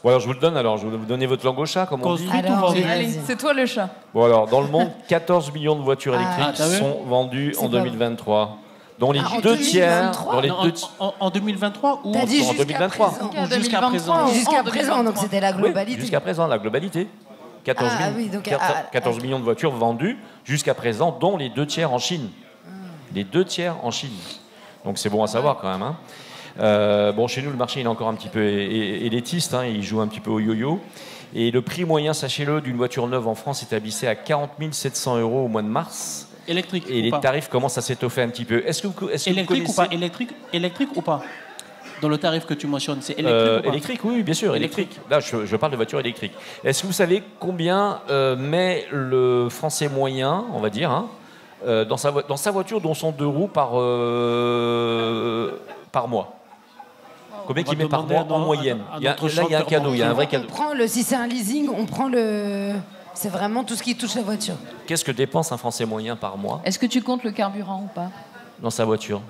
A: Bon, alors je vous le donne, je vais vous donner votre langue au chat, comme on dit.
B: Allez, c'est toi le chat.
A: Bon, alors, dans le monde, 14 millions de voitures électriques sont vendues en 2023. Dont les deux tiers.
D: En 2023 ou
C: t'as dit
A: en 2023?
D: Jusqu'à présent.
C: Jusqu'à présent, donc c'était la globalité.
A: Oui, jusqu'à présent, la globalité. 14 millions de voitures vendues jusqu'à présent, dont les 2 tiers en Chine. Les 2 tiers en Chine. Donc c'est bon à savoir quand même. Hein. Bon, chez nous, le marché il est encore un petit peu élitiste. Hein, il joue un petit peu au yo-yo. Et le prix moyen, sachez-le, d'une voiture neuve en France établissait à 40 700 € au mois de mars.
D: Électrique
A: et les tarifs commencent à s'étoffer un petit peu. Est-ce que vous
D: électrique ou pas? Électrique ou pas? Dans le tarif que tu mentionnes, c'est électrique ou pas?
A: Électrique, oui, bien sûr, électrique. Là, je parle de voiture électrique. Est-ce que vous savez combien met le Français moyen, on va dire, hein, dans sa voiture, dont son 2 roues par mois? Combien qu'il met par mois en moyenne? Là, il y a un cadeau, il y a un vrai cadeau.
C: Si c'est un leasing, on prend le... C'est vraiment tout ce qui touche la voiture.
A: Qu'est-ce que dépense un Français moyen par mois
F: Est-ce que tu comptes le carburant ou pas
A: dans sa voiture?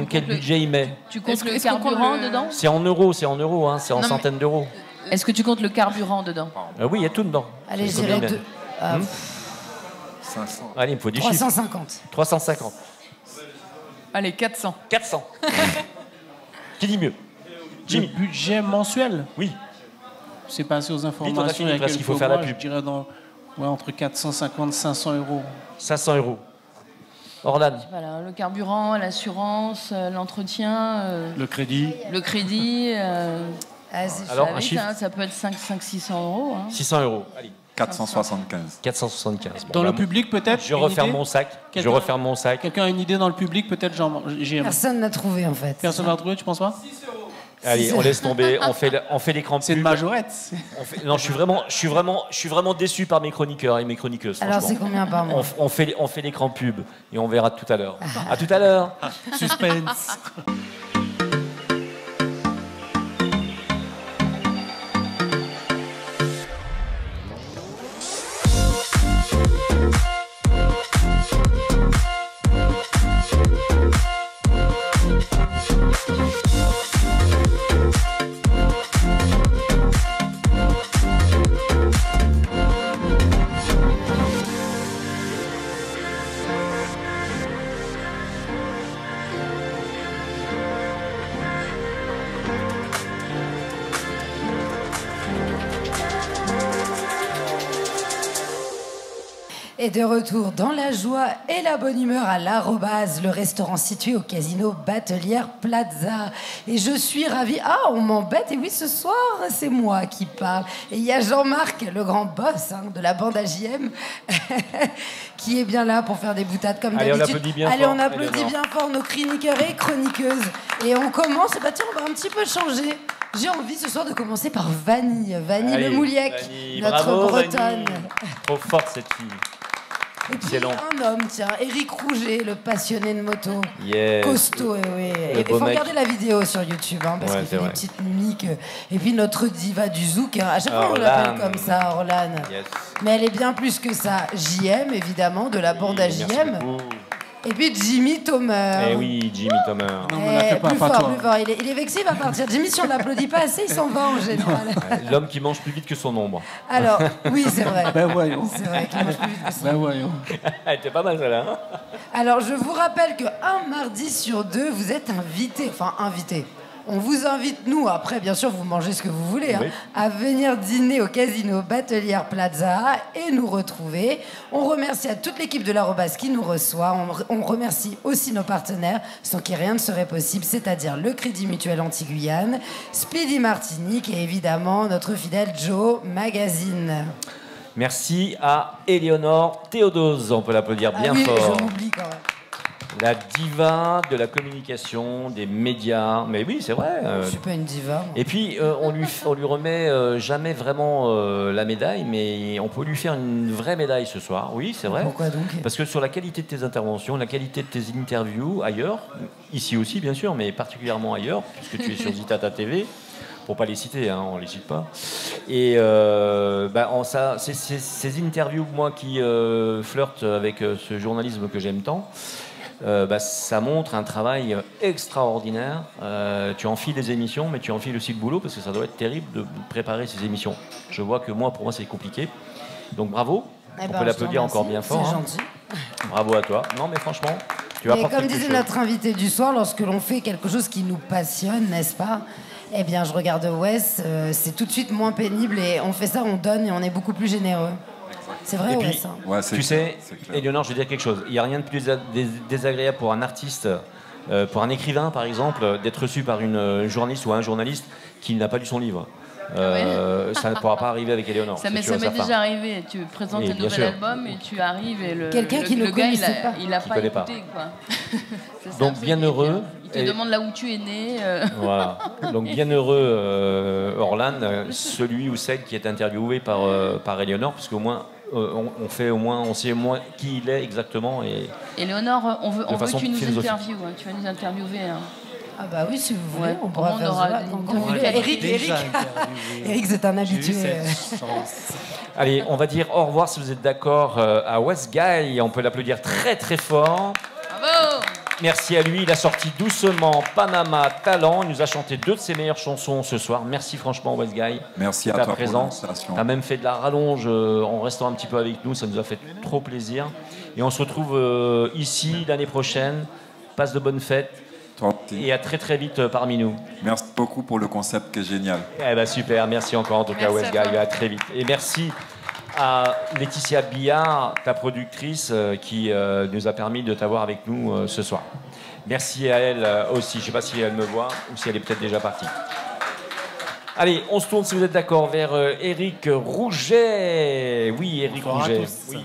A: Quel budget il met?
F: Tu comptes le carburant dedans?
A: C'est en euros, c'est en centaines d'euros.
F: Est-ce que tu comptes le carburant dedans?
A: Oui, il y a tout dedans.
C: Allez, je dirais
E: 500.
A: Allez, il me faut des
C: 350.
A: chiffres. 350.
B: Allez, 400.
A: 400. Qui dit mieux?
D: Le budget mensuel?
A: Oui.
D: C'est passé aux informations
A: on a fini, parce qu'il faut faire la pub.
D: Je dirais entre 450 et 500 euros.
A: 500 euros. Orlane.
F: Voilà, le carburant, l'assurance, l'entretien.
G: Le crédit.
F: Le crédit.
A: Alors, un chiffre
F: ça peut être 500-600 euros.
A: 600 euros. Allez.
E: 475.
A: 475.
D: Dans le public, peut-être?
A: Je referme mon sac.
D: Quelqu'un a une idée dans le public, peut-être?
C: Personne n'a trouvé, en fait.
D: Personne n'a trouvé, tu penses pas?
A: Allez, on laisse tomber. On fait l'écran pub.
D: C'est une majorette.
A: Non, je suis vraiment déçu par mes chroniqueurs et mes chroniqueuses.
C: Alors, c'est combien par mois?
A: On fait l'écran pub et on verra tout à l'heure. À tout à l'heure.
G: Suspense.
C: Et de retour dans la joie et la bonne humeur à l'Arrobase, le restaurant situé au casino Batelière Plaza. Et je suis ravie... Ah, on m'embête. Et oui, ce soir, c'est moi qui parle. Et il y a Jean-Marc, le grand boss de la bande AJM, qui est bien là pour faire des boutades comme d'habitude.
A: Allez, on applaudit bien fort.
C: Allez, on applaudit bien fort nos chroniqueurs et chroniqueuses. Et on commence... Bah tiens, on va un petit peu changer. J'ai envie ce soir de commencer par Vanille. Vanille
A: Allez,
C: Le Mouliec,
A: Vanille.
C: notre
A: Bravo,
C: bretonne.
A: Vanille. Trop forte cette fille.
C: Et puis
A: Excellent.
C: un homme, tiens, Éric Rouget, le passionné de moto.
A: Yes.
C: Costaud, oui. Il
A: beau
C: faut
A: mec.
C: regarder la vidéo sur YouTube, parce
A: Ouais,
C: qu'il
A: c'est
C: fait
A: vrai.
C: des petites mimiques. Et puis notre diva du zouk, à chaque fois on
A: Orlane.
C: l'appelle comme ça, Orlane.
A: Yes.
C: Mais elle est bien plus que ça. JM, évidemment, de la bande
A: Merci
C: AJM.
A: beaucoup.
C: Et puis Jimmy Thomer.
A: Eh oui, Jimmy Thomer.
D: Non, on l'appelle pas,
C: plus
D: pas
C: fort,
D: toi.
C: plus fort. Il est vexé, il va partir. Jimmy, si on l'applaudit pas assez, il s'en va en général.
A: L'homme qui mange plus vite que son ombre.
C: Alors, oui, c'est vrai.
D: Ben voyons.
C: C'est vrai qu'il mange plus vite que ça.
D: Ben voyons.
A: Elle était pas mal celle-là. Hein.
C: Alors, je vous rappelle qu'un mardi sur deux, vous êtes invité. Enfin, invité. On vous invite, nous, après, bien sûr, vous mangez ce que vous voulez,
A: Oui.
C: à venir dîner au casino Batelière Plaza et nous retrouver. On remercie à toute l'équipe de l'Arrobase qui nous reçoit. On remercie aussi nos partenaires, sans qui rien ne serait possible, c'est-à-dire le Crédit Mutuel Anti-Guyane, Speedy Martinique et évidemment notre fidèle Joe Magazine.
A: Merci à Éléonore Théodose. On peut l'applaudir bien
C: oui,
A: fort.
C: je m'oublie quand même.
A: La diva de la communication, des médias. Mais oui, c'est vrai.
C: Je suis pas une diva. moi.
A: Et puis, on lui remet jamais vraiment la médaille, mais on peut lui faire une vraie médaille ce soir. Oui, c'est vrai.
C: Pourquoi donc?
A: Parce que sur la qualité de tes interventions, la qualité de tes interviews ailleurs, ici aussi bien sûr, mais particulièrement ailleurs, puisque tu es sur Zitata TV, pour pas les citer, hein, on les cite pas. Et ces interviews, moi qui flirte avec ce journalisme que j'aime tant, ça montre un travail extraordinaire. Tu enfiles les émissions, mais tu enfiles aussi le boulot, parce que ça doit être terrible de préparer ces émissions. Je vois que pour moi, c'est compliqué. Donc bravo,
C: Eh
A: on
C: ben,
A: peut l'applaudir
C: je te
A: encore bien
C: remercie,
A: fort.
C: c'est
A: hein.
C: gentil.
A: Bravo à toi. Non, mais franchement, tu vas
C: Et
A: apporter
C: comme
A: quelque
C: disait
A: chose.
C: notre invité du soir, lorsque l'on fait quelque chose qui nous passionne, n'est-ce pas? Eh bien, je regarde Wes, c'est tout de suite moins pénible et on fait ça, on donne et on est beaucoup plus généreux. C'est vrai,
A: Et puis,
C: Wes, hein.
E: Ouais, c'est
A: Tu sais,
E: c'est clair.
A: Éléonore, je vais dire quelque chose. Il n'y a rien de plus désagréable pour un artiste, pour un écrivain, par exemple, d'être reçu par une journaliste ou un journaliste qui n'a pas lu son livre. Ça ne pourra pas arriver avec Éléonore.
F: Ça
A: c'est
F: m'est
A: sûr et certain.
F: déjà arrivé. Tu présentes
A: Oui,
F: un
A: bien
F: nouvel
A: sûr.
F: album et tu arrives et
C: Quelqu'un qui ne
F: le gars,
C: connaissait pas.
F: il a
A: Qui
F: pas
A: connaît
F: écouté.
A: pas.
F: Quoi. C'est ça,
A: Donc,
F: c'est
A: bien heureux.
F: Il te
A: Et-
F: demande là où tu es né.
A: Voilà. Donc bien heureux, Orlane, celui ou celle qui est interviewé par Éléonore, parce qu'au moins on sait au moins qui il est exactement. Et
F: Et Léonore, on veut
A: façon
F: que tu nous
A: philosophique.
F: interviewes. Tu vas nous interviewer. Hein.
C: Ah bah oui, si vous voulez,
F: Ouais,
C: on pourra faire
F: aura
C: ça. Eric, c'est un habitué.
A: Allez, on va dire au revoir si vous êtes d'accord à West Guy. On peut l'applaudir très très fort.
F: Bravo!
A: Merci à lui, il a sorti doucement Panama Talent. Il nous a chanté 2 de ses meilleures chansons ce soir. Merci franchement West Guy.
E: Merci
A: à
E: toi
A: ta présence.
E: pour l'invitation.
A: Tu as même fait de la rallonge en restant un petit peu avec nous. Ça nous a fait trop plaisir. Et on se retrouve ici l'année prochaine. Passe de bonnes fêtes.
E: Toi aussi.
A: Et à très très vite parmi nous.
E: Merci beaucoup pour le concept qui est génial.
A: Eh ben super, merci encore en tout cas West Guy. À très vite. Et merci à Laetitia Billard, ta productrice, qui nous a permis de t'avoir avec nous ce soir. Merci à elle aussi. Je ne sais pas si elle me voit ou si elle est peut-être déjà partie. Allez, on se tourne, si vous êtes d'accord, vers Éric Rouget. Oui, Éric Rouget. Oui.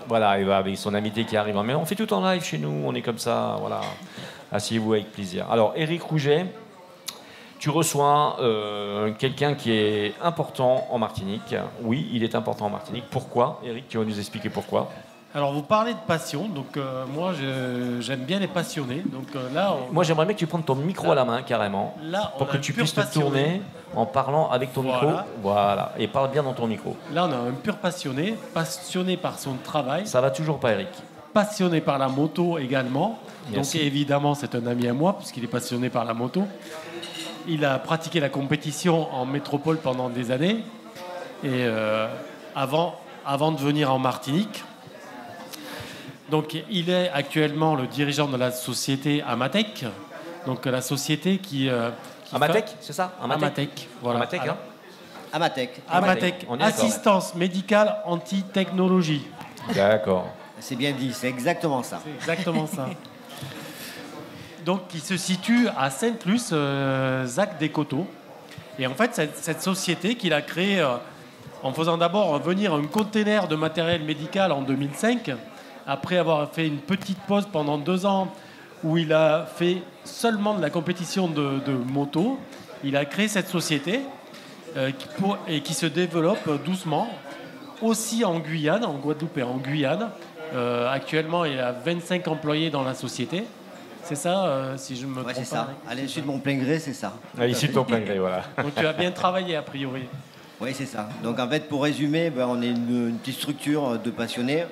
A: Voilà, il va avec son invité qui arrive. Mais on fait tout en live chez nous, on est comme ça. Voilà. Asseyez-vous avec plaisir. Alors, Éric Rouget, tu reçois quelqu'un qui est important en Martinique. Oui, il est important en Martinique. Pourquoi, Éric? Tu vas nous expliquer pourquoi.
G: Alors, vous parlez de passion. Donc, moi, j'aime bien les passionnés. Donc, là,
A: moi, j'aimerais bien que tu prennes ton micro à la main, carrément,
G: là,
A: pour que tu puisses te tourner en parlant avec ton micro. Voilà. Et parle bien dans ton micro.
G: Là, on a un pur passionné par son travail.
A: Ça va toujours pas, Éric?
G: Passionné par la moto également.
A: Merci.
G: Donc, évidemment, c'est un ami à moi, puisqu'il est passionné par la moto. Il a pratiqué la compétition en métropole pendant des années. Et avant de venir en Martinique. Donc, il est actuellement le dirigeant de la société Amatec. Donc, la société qui
A: Amatec, c'est ça?
G: Amatec, voilà.
A: Amatec, hein?
G: Amatec, assistance médicale anti-technologie.
A: D'accord.
H: C'est bien dit, c'est exactement ça.
G: C'est exactement ça. Donc, qui se situe à Sainte-Luce, Zac-des-Coteaux. Et en fait, cette société qu'il a créée en faisant d'abord venir un container de matériel médical en 2005, après avoir fait une petite pause pendant 2 ans où il a fait seulement de la compétition de moto, il a créé cette société qui se développe doucement, aussi en Guyane, en Guadeloupe et en Guyane. Actuellement, il y a 25 employés dans la société. C'est ça, si je me trompe pas.
H: C'est ça. À l'issue de mon plein gré, c'est ça.
A: À l'issue de ton plein gré, voilà.
G: Donc tu as bien travaillé, a priori.
H: Oui, c'est ça. Donc en fait, pour résumer, on est une petite structure de passionnés.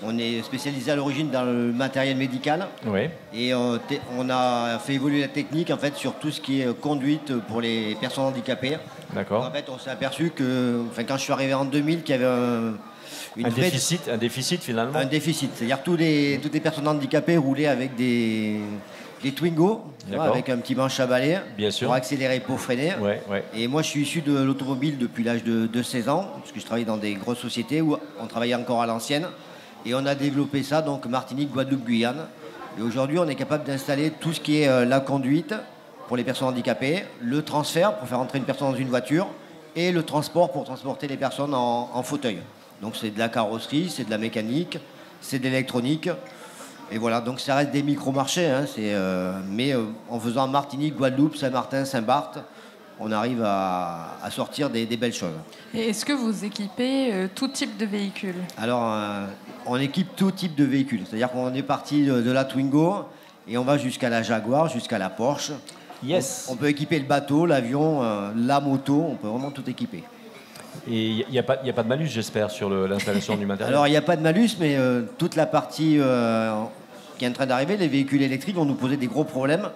H: On est spécialisé à l'origine dans le matériel médical.
A: Oui.
H: Et on a fait évoluer la technique en fait, sur tout ce qui est conduite pour les personnes handicapées.
A: D'accord.
H: En fait, on s'est aperçu que quand je suis arrivé en 2000, qu'il y avait
A: un déficit finalement.
H: Un déficit, c'est-à-dire toutes les personnes handicapées roulaient avec des Twingo, avec un petit manche à balai pour accélérer, pour freiner.
A: Ouais, ouais.
H: Et moi, je suis issu de l'automobile depuis l'âge de 16 ans, parce que je travaillais dans des grosses sociétés où on travaillait encore à l'ancienne. Et on a développé ça, donc Martinique, Guadeloupe, Guyane. Et aujourd'hui, on est capable d'installer tout ce qui est la conduite pour les personnes handicapées, le transfert pour faire entrer une personne dans une voiture et le transport pour transporter les personnes en fauteuil. Donc c'est de la carrosserie, c'est de la mécanique, c'est de l'électronique. Et voilà, donc ça reste des micro-marchés. Hein, mais en faisant Martinique, Guadeloupe, Saint-Martin, Saint-Barth, on arrive à sortir des belles choses.
B: Et est-ce que vous équipez tout type de véhicules?
H: Alors, on équipe tout type de véhicules. C'est-à-dire qu'on est parti de la Twingo et on va jusqu'à la Jaguar, jusqu'à la Porsche.
A: Yes.
H: On peut équiper le bateau, l'avion, la moto, on peut vraiment tout équiper.
A: Et il n'y a pas de malus, j'espère, sur l'installation du matériel?
H: Alors, il n'y a pas de malus, mais toute la partie qui est en train d'arriver, les véhicules électriques vont nous poser des gros problèmes,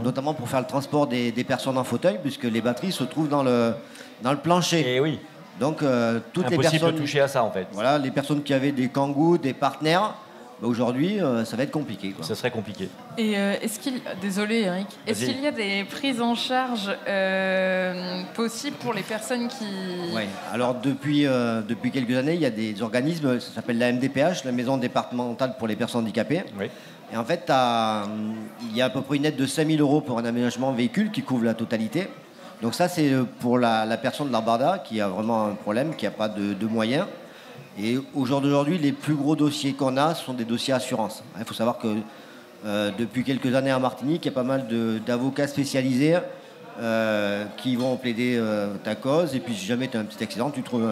H: notamment pour faire le transport des personnes en fauteuil, puisque les batteries se trouvent dans le plancher.
A: Et oui.
H: Donc, toutes
A: impossible
H: les personnes...
A: de toucher à ça, en fait.
H: Voilà, les personnes qui avaient des Kangoo, des partenaires... Aujourd'hui, ça va être compliqué.
A: Ça serait compliqué.
B: Et désolé Eric, est-ce qu'il y a des prises en charge possibles pour les personnes qui...
H: Oui, alors depuis quelques années, il y a des organismes, ça s'appelle la MDPH, la Maison départementale pour les personnes handicapées.
A: Oui.
H: Et en fait, il y a à peu près une aide de 5 000 € pour un aménagement véhicule qui couvre la totalité. Donc ça, c'est pour la personne de l'Arbarda qui a vraiment un problème, qui n'a pas de moyens. Et au jour d'aujourd'hui, les plus gros dossiers qu'on a sont des dossiers assurance. Il faut savoir que depuis quelques années en Martinique, il y a pas mal d'avocats spécialisés qui vont plaider ta cause. Et puis si jamais tu as un petit accident, tu trouves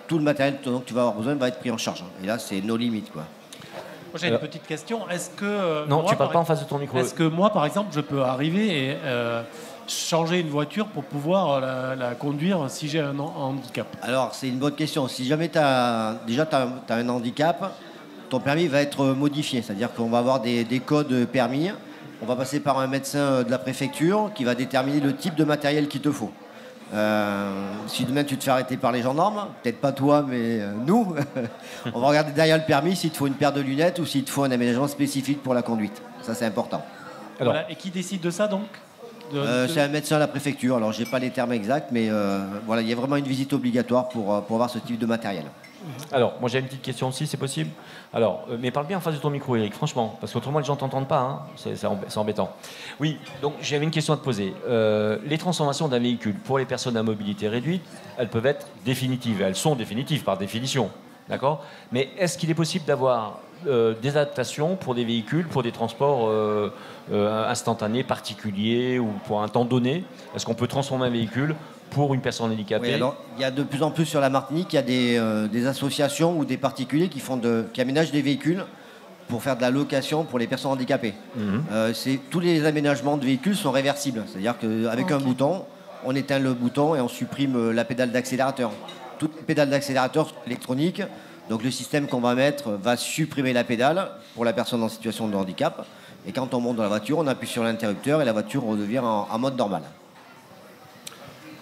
H: tout le matériel dont tu vas avoir besoin va être pris en charge. Et là, c'est nos limites, quoi.
G: J'ai une petite question. Est-ce que
A: non, tu parles pas en face de ton micro.
G: Est-ce que moi, par exemple, je peux arriver et changer une voiture pour pouvoir la conduire si j'ai un handicap?
H: Alors, c'est une bonne question. Si jamais tu as un handicap, ton permis va être modifié. C'est-à-dire qu'on va avoir des codes permis. On va passer par un médecin de la préfecture qui va déterminer le type de matériel qu'il te faut. Si demain tu te fais arrêter par les gendarmes, peut-être pas toi, mais nous, on va regarder derrière le permis s'il te faut une paire de lunettes ou s'il te faut un aménagement spécifique pour la conduite. Ça, c'est important.
G: Alors, voilà. Et qui décide de ça, donc?
H: C'est un médecin à la préfecture. Alors, j'ai pas les termes exacts, mais voilà, il y a vraiment une visite obligatoire pour voir ce type de matériel.
A: Alors, moi j'ai une petite question aussi, c'est possible? Alors, mais parle bien en face de ton micro, Eric, franchement, parce qu'autrement les gens t'entendent pas, hein. C'est embêtant. Oui, donc j'avais une question à te poser. Les transformations d'un véhicule pour les personnes à mobilité réduite, elles peuvent être définitives. Elles sont définitives par définition, d'accord? Mais est-ce qu'il est possible d'avoir des adaptations pour des véhicules, pour des transports instantanés, particuliers ou pour un temps donné? Est-ce qu'on peut transformer un véhicule pour une personne handicapée?
H: Oui, alors, il y a de plus en plus sur la Martinique, il y a des associations ou des particuliers qui aménagent des véhicules pour faire de la location pour les personnes handicapées. Tous les aménagements de véhicules sont réversibles. C'est-à-dire qu'avec un bouton, on éteint le bouton et on supprime la pédale d'accélérateur. Toutes les pédales d'accélérateur sont électroniques. Donc le système qu'on va mettre va supprimer la pédale pour la personne en situation de handicap. Et quand on monte dans la voiture, on appuie sur l'interrupteur et la voiture redevient en mode normal.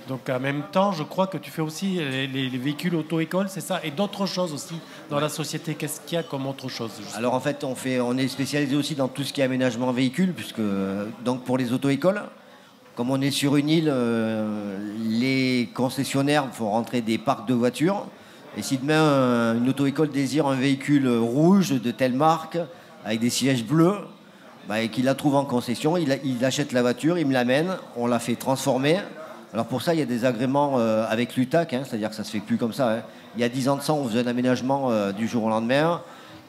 G: Donc en même temps, je crois que tu fais aussi les véhicules auto-école, c'est ça? Et d'autres choses aussi dans la société. Qu'est-ce qu'il y a comme autre chose, justement?
H: Alors en fait, on est spécialisé aussi dans tout ce qui est aménagement véhicule, puisque donc pour les auto-écoles, comme on est sur une île, les concessionnaires font rentrer des parcs de voitures. Et si demain une auto-école désire un véhicule rouge de telle marque, avec des sièges bleus, et qu'il la trouve en concession, il achète la voiture, il me l'amène, on la fait transformer. Alors pour ça, il y a des agréments avec l'UTAC, c'est-à-dire que ça ne se fait plus comme ça. Il y a 10 ans de ça, on faisait un aménagement du jour au lendemain.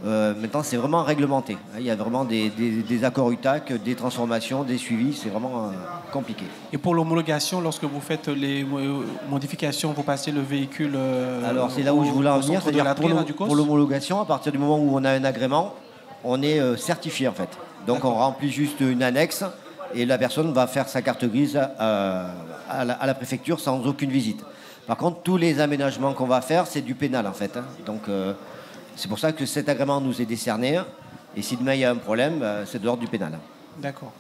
H: Maintenant, c'est vraiment réglementé. Il y a vraiment des accords UTAC, des transformations, des suivis. C'est vraiment compliqué.
D: Et pour l'homologation, lorsque vous faites les modifications, vous passez le véhicule
H: alors c'est là où je voulais en venir. C'est-à-dire pour l'homologation, à partir du moment où on a un agrément, on est certifié en fait. Donc on remplit juste une annexe et la personne va faire sa carte grise à la préfecture sans aucune visite. Par contre, tous les aménagements qu'on va faire, c'est du pénal en fait. Donc c'est pour ça que cet agrément nous est décerné. Et si demain il y a un problème, c'est de l'ordre du pénal.
G: D'accord.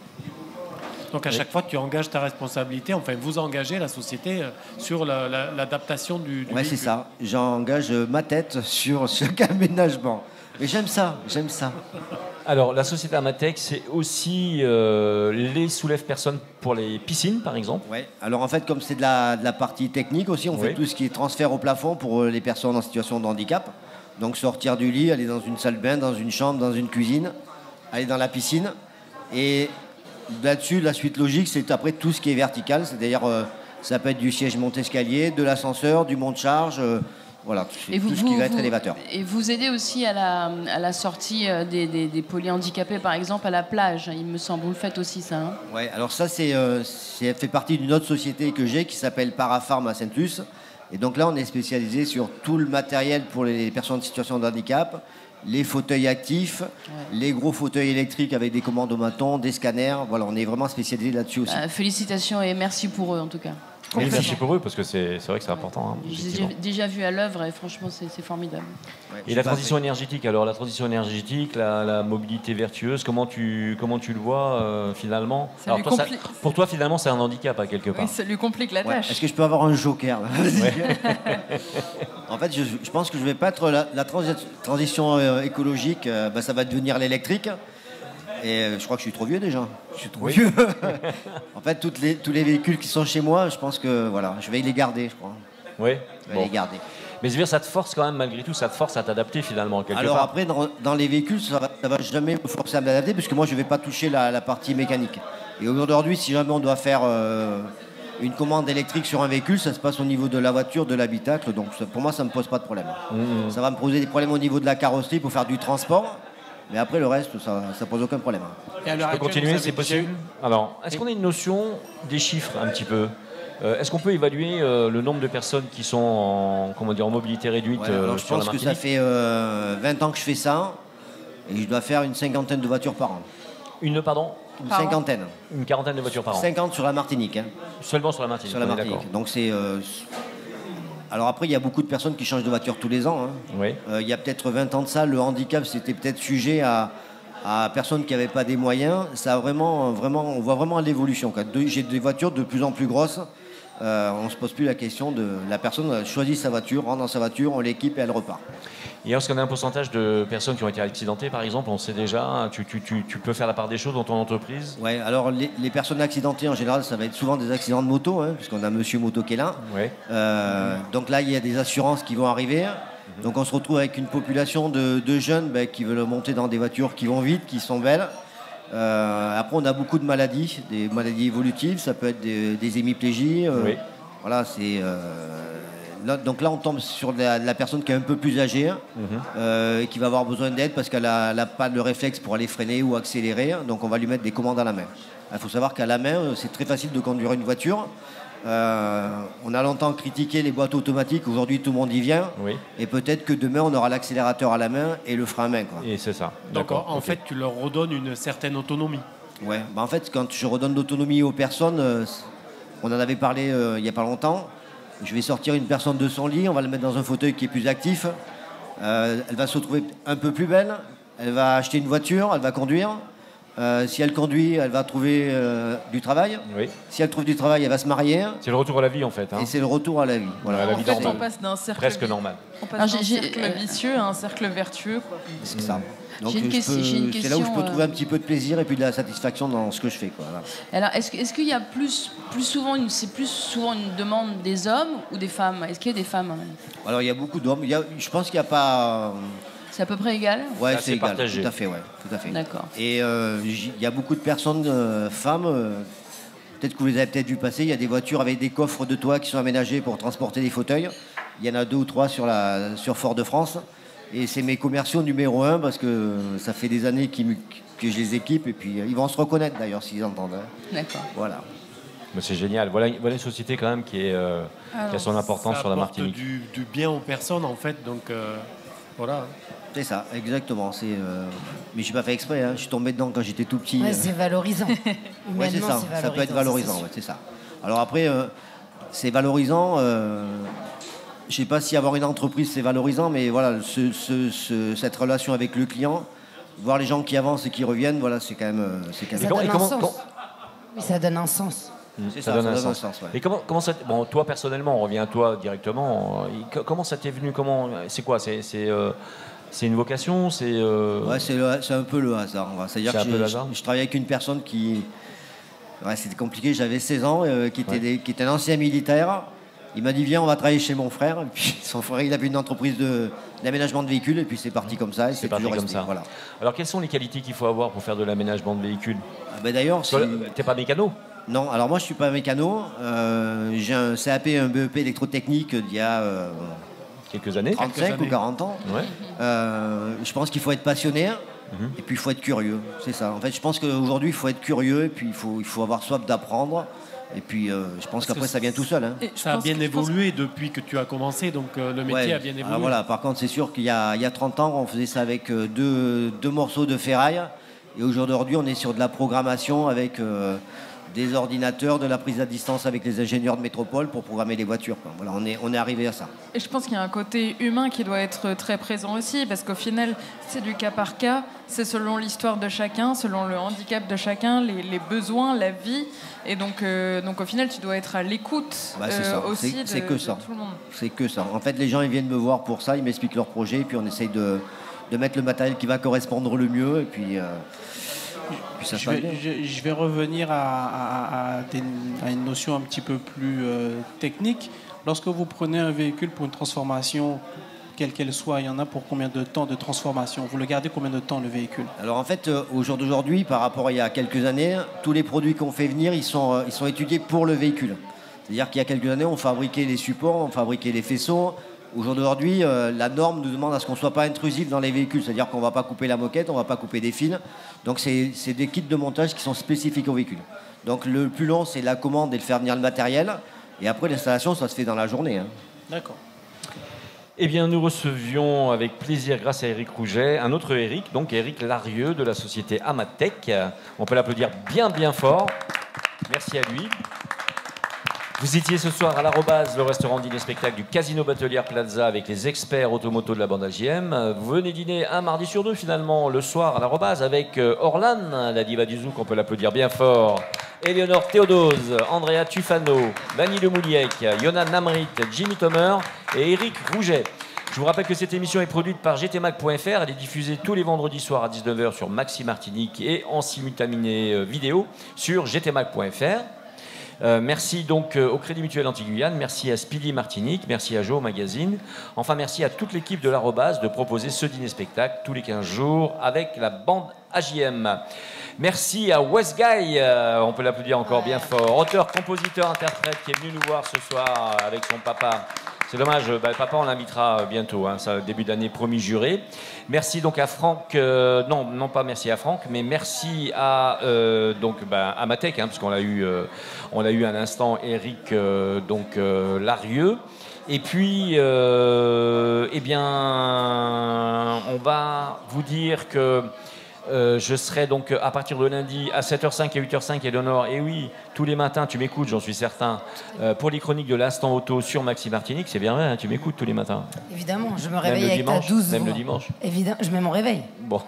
G: Donc à chaque fois, tu engages ta responsabilité, enfin vous engagez la société sur l'adaptation du véhicule.
H: Oui, c'est ça. J'engage ma tête sur chaque aménagement. Mais j'aime ça.
A: Alors, la société Amatec, c'est aussi les soulève-personnes pour les piscines, par exemple?
H: Oui. Alors, en fait, comme c'est de la partie technique aussi, on fait tout ce qui est transfert au plafond pour les personnes en situation de handicap. Donc, sortir du lit, aller dans une salle de bain, dans une chambre, dans une cuisine, aller dans la piscine. Et là-dessus, la suite logique, c'est après tout ce qui est vertical. C'est-à-dire, ça peut être du siège monte-escalier, de l'ascenseur, du monte-charge... Voilà, tout ce qui va être élévateur.
F: Et vous aidez aussi à la sortie des polyhandicapés, par exemple, à la plage, il me semble. Vous le faites aussi, ça, hein?
H: Oui, alors ça, ça fait partie d'une autre société que j'ai qui s'appelle Parafarm à Sainte-Luce. Et donc là, on est spécialisé sur tout le matériel pour les personnes en situation de handicap, les fauteuils actifs, les gros fauteuils électriques avec des commandes au maton, des scanners. Voilà, on est vraiment spécialisé là-dessus aussi.
F: Félicitations et merci pour eux, en tout cas.
A: Oui, merci pour eux, parce que c'est vrai que c'est important. Hein,
F: j'ai déjà vu à l'œuvre et franchement, c'est formidable.
A: Ouais, et la transition énergétique, alors la transition énergétique, la mobilité vertueuse, comment tu le vois finalement? Alors, pour toi, finalement, c'est un handicap à quelque part.
B: Oui, ça lui complique la tâche.
H: Est-ce que je peux avoir un joker? En fait, je pense que je ne vais pas être la transition écologique, ça va devenir l'électrique. Et je crois que je suis trop vieux déjà. Je suis trop vieux. En fait, tous les véhicules qui sont chez moi, je pense que voilà, je vais les garder, je crois.
A: Oui.
H: Je vais les garder.
A: Mais je veux dire, ça te force quand même, malgré tout, ça te force à t'adapter finalement, quelque part.
H: Alors après, dans les véhicules, ça va jamais me forcer à m'adapter, parce que moi, je ne vais pas toucher la partie mécanique. Et aujourd'hui, si jamais on doit faire une commande électrique sur un véhicule, ça se passe au niveau de la voiture, de l'habitacle. Donc pour moi, ça ne me pose pas de problème. Ça va me poser des problèmes au niveau de la carrosserie pour faire du transport. Mais après, le reste, ça ne pose aucun problème.
A: Je peux continuer, c'est possible? Alors, est-ce qu'on a une notion des chiffres un petit peu? Est-ce qu'on peut évaluer le nombre de personnes qui sont en mobilité réduite
H: je pense que ça fait 20 ans que je fais ça. et je dois faire une cinquantaine de voitures par an.
A: Une
H: cinquantaine.
A: Une quarantaine de voitures par an.
H: 50 sur la Martinique.
A: Seulement sur la Martinique.
H: Sur la Martinique. Donc c'est... Alors après, il y a beaucoup de personnes qui changent de voiture tous les ans.
A: Oui.
H: Il y a peut-être 20 ans de ça, le handicap, c'était peut-être sujet à personnes qui n'avaient pas des moyens. Ça a vraiment, on voit vraiment l'évolution. J'ai des voitures de plus en plus grosses. On ne se pose plus la question de... La personne choisit sa voiture, rentre dans sa voiture, on l'équipe et elle repart.
A: Et est-ce qu'on a un pourcentage de personnes qui ont été accidentées, par exemple? On sait déjà, tu peux faire la part des choses dans ton entreprise?
H: Oui, alors les personnes accidentées, en général, ça va être souvent des accidents de moto, puisqu'on a Monsieur Moto qui est là.
A: Ouais.
H: Donc là, il y a des assurances qui vont arriver. Donc on se retrouve avec une population de jeunes qui veulent monter dans des voitures qui vont vite, qui sont belles. Après, on a beaucoup de maladies, des maladies évolutives, ça peut être des hémiplégies.
A: Oui.
H: Voilà, c'est... donc là, on tombe sur la personne qui est un peu plus âgée, et qui va avoir besoin d'aide parce qu'elle n'a pas le réflexe pour aller freiner ou accélérer. Donc on va lui mettre des commandes à la main. Il faut savoir qu'à la main, c'est très facile de conduire une voiture. On a longtemps critiqué les boîtes automatiques. Aujourd'hui, tout le monde y vient.
A: Oui.
H: Et peut-être que demain, on aura l'accélérateur à la main et le frein à main.
A: Et c'est ça.
G: Donc en fait, tu leur redonnes une certaine autonomie.
H: Ouais. En fait, quand je redonne l'autonomie aux personnes, on en avait parlé il n'y a pas longtemps. Je vais sortir une personne de son lit, on va le mettre dans un fauteuil qui est plus actif. Elle va se retrouver un peu plus belle. Elle va acheter une voiture, elle va conduire. Si elle conduit, elle va trouver du travail.
A: Oui.
H: Si elle trouve du travail, elle va se marier.
A: C'est le retour à la vie, en fait.
H: Et c'est le retour à la vie.
A: Voilà, à la vie
B: En fait,
A: normale.
B: on passe d'un cercle
A: Presque normal.
B: On passe d'un cercle vicieux à un cercle vertueux.
H: C'est ça. Donc
F: J'ai une question.
H: c'est là où je peux trouver un petit peu de plaisir et puis de la satisfaction dans ce que je fais. Voilà.
F: Alors, est-ce qu'il y a plus souvent une demande des hommes ou des femmes? Est-ce qu'il y a des femmes?
H: Alors, il y a beaucoup d'hommes. Je pense qu'il n'y a pas...
F: C'est à peu près égal?
H: Ouais, c'est égal.
A: Partagé.
H: Tout à fait, ouais. Tout à fait.
F: D'accord.
H: Et il y a beaucoup de personnes, femmes, peut-être que vous les avez peut-être vu passer, il y a des voitures avec des coffres de toit qui sont aménagés pour transporter des fauteuils. Il y en a 2 ou 3 sur Fort-de-France. Et c'est mes commerciaux numéro 1 parce que ça fait des années que je les équipe et puis ils vont se reconnaître d'ailleurs s'ils entendent.
F: D'accord.
H: Voilà.
A: Mais c'est génial. Voilà une société quand même qui a son importance sur la Martinique.
G: Du bien aux personnes en fait, donc voilà.
H: C'est ça, exactement. Mais je n'ai pas fait exprès, je suis tombé dedans quand j'étais tout petit.
C: Ouais, c'est valorisant.
H: Ouais, c'est ça. Ça peut être valorisant, c'est ça. Alors après, c'est valorisant. Je ne sais pas si avoir une entreprise c'est valorisant, mais voilà, cette relation avec le client, voir les gens qui avancent et qui reviennent, voilà, c'est quand même.
C: Ça donne un sens. Oui, ça donne un sens.
H: C'est ça donne un sens. Ouais.
A: Et comment ça... Bon, toi personnellement, on revient à toi directement. Comment ça t'est venu? C'est quoi? C'est une vocation?
H: Ouais, c'est un peu le hasard. C'est-à-dire que je travaillais avec une personne qui... Ouais, c'était compliqué, j'avais 16 ans, qui était un ancien militaire. Il m'a dit, viens, on va travailler chez mon frère. Et puis son frère, il avait une entreprise d'aménagement de véhicules, et puis c'est parti comme ça. Et c'est
A: parti
H: toujours
A: comme
H: resté,
A: ça.
H: Voilà.
A: Alors, quelles sont les qualités qu'il faut avoir pour faire de l'aménagement de véhicules?
H: D'ailleurs,
A: t'es pas mécano?
H: Non, alors moi, je suis pas mécano. J'ai un CAP, un BEP électrotechnique d'il y a...
A: quelques années.
H: 35 ou 40 ans.
A: Ouais.
H: Je pense qu'il faut être passionné. Et puis il faut être curieux, c'est ça. En fait, je pense qu'aujourd'hui, il faut être curieux, et puis il faut avoir soif d'apprendre. Et puis, je pense qu'après, ça vient tout seul.
G: Ça a bien évolué depuis que tu as commencé, donc le métier a bien évolué.
H: Alors voilà, par contre, c'est sûr qu'il y a 30 ans, on faisait ça avec deux morceaux de ferraille. Et aujourd'hui, on est sur de la programmation avec des ordinateurs, de la prise à distance avec les ingénieurs de métropole pour programmer les voitures. Voilà, on est arrivé à ça.
B: Et je pense qu'il y a un côté humain qui doit être très présent aussi, parce qu'au final, c'est du cas par cas, c'est selon l'histoire de chacun, selon le handicap de chacun, les besoins, la vie. Et donc au final, tu dois être à l'écoute aussi
H: c'est que ça.
B: de tout le monde.
H: C'est que ça. En fait, les gens, ils viennent me voir pour ça, ils m'expliquent leur projet, et puis on essaye de mettre le matériel qui va correspondre le mieux, et puis...
D: Je vais revenir à une notion un petit peu plus technique. Lorsque vous prenez un véhicule pour une transformation, quelle qu'elle soit, il y en a pour combien de temps de transformation? Vous le gardez combien de temps, le véhicule?
H: Alors en fait, au jour d'aujourd'hui, par rapport à il y a quelques années, tous les produits qu'on fait venir, ils sont étudiés pour le véhicule. C'est-à-dire qu'il y a quelques années, on fabriquait les supports, on fabriquait les faisceaux. Au jour d'aujourd'hui, la norme nous demande à ce qu'on ne soit pas intrusif dans les véhicules. C'est-à-dire qu'on ne va pas couper la moquette, on ne va pas couper des fils. Donc c'est des kits de montage qui sont spécifiques au véhicule. Donc le plus long, c'est la commande et de faire venir le matériel. Et après, l'installation, ça se fait dans la journée.
D: D'accord.
A: Eh bien, nous recevions avec plaisir, grâce à Éric Rouget, un autre Éric, donc Éric Larieux de la société Amatech. On peut l'applaudir bien, bien fort. Merci à lui. Vous étiez ce soir à l'Arrobase, le restaurant dîner-spectacle du Casino Batelière Plaza avec les experts automoto de la bande AJM. Vous venez dîner un mardi sur deux, finalement, le soir à l'Arrobase avec Orlan, la diva du zouk, on peut l'applaudir bien fort. Éléonore Théodose, Andrea Tufano, Dany Lemouliec, Yona Namrit, Jimmy Tomer et Éric Rouget. Je vous rappelle que cette émission est produite par gtmac.fr. Elle est diffusée tous les vendredis soirs à 19h sur Maxi Martinique et en simultané vidéo sur gtmac.fr. Merci donc au Crédit Mutuel Anti-Guyane, merci à Speedy Martinique, merci à Joe Magazine. Enfin, merci à toute l'équipe de l'Arrobase de proposer ce dîner-spectacle tous les 15 jours avec la bande AJM. Merci à West Guy, on peut l'applaudir encore bien fort, auteur, compositeur, interprète qui est venu nous voir ce soir avec son papa. C'est dommage, le papa on l'invitera bientôt, hein, ça début d'année promis juré. Merci donc à Franck, non pas merci à Franck, mais merci à Amatech, hein, parce qu'on l'a eu à l'instant, Éric Larieux. Et puis, eh bien, on va vous dire que je serai donc à partir de lundi à 7h05 et 8h05, Éléonore, et oui, tous les matins, tu m'écoutes, j'en suis certain, pour les chroniques de l'Instant Auto sur Maxi Martinique, c'est bien vrai, hein, tu m'écoutes tous les matins.
C: Évidemment, je me réveille avec ta 12
A: Même le dimanche.
C: Évidemment, je mets mon réveil.
A: Bon,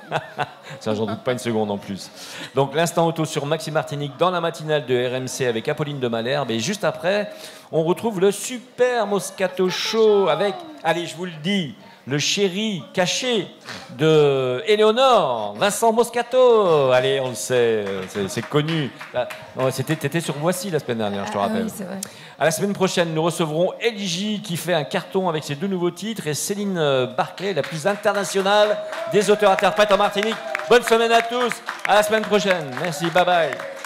A: ça j'en doute pas une seconde en plus. Donc l'Instant Auto sur Maxi Martinique dans la matinale de RMC avec Apolline de Malherbe, et juste après, on retrouve le Super Moscato Show avec, allez, je vous le dis, le chéri caché de Éléonore, Vincent Moscato. Allez, on le sait, c'est connu. T'étais sur Voici la semaine dernière, je te rappelle.
C: Oui, c'est vrai.
A: À la semaine prochaine, nous recevrons LJ qui fait un carton avec ses 2 nouveaux titres et Céline Barclay, la plus internationale des auteurs-interprètes en Martinique. Bonne semaine à tous, à la semaine prochaine. Merci, bye bye.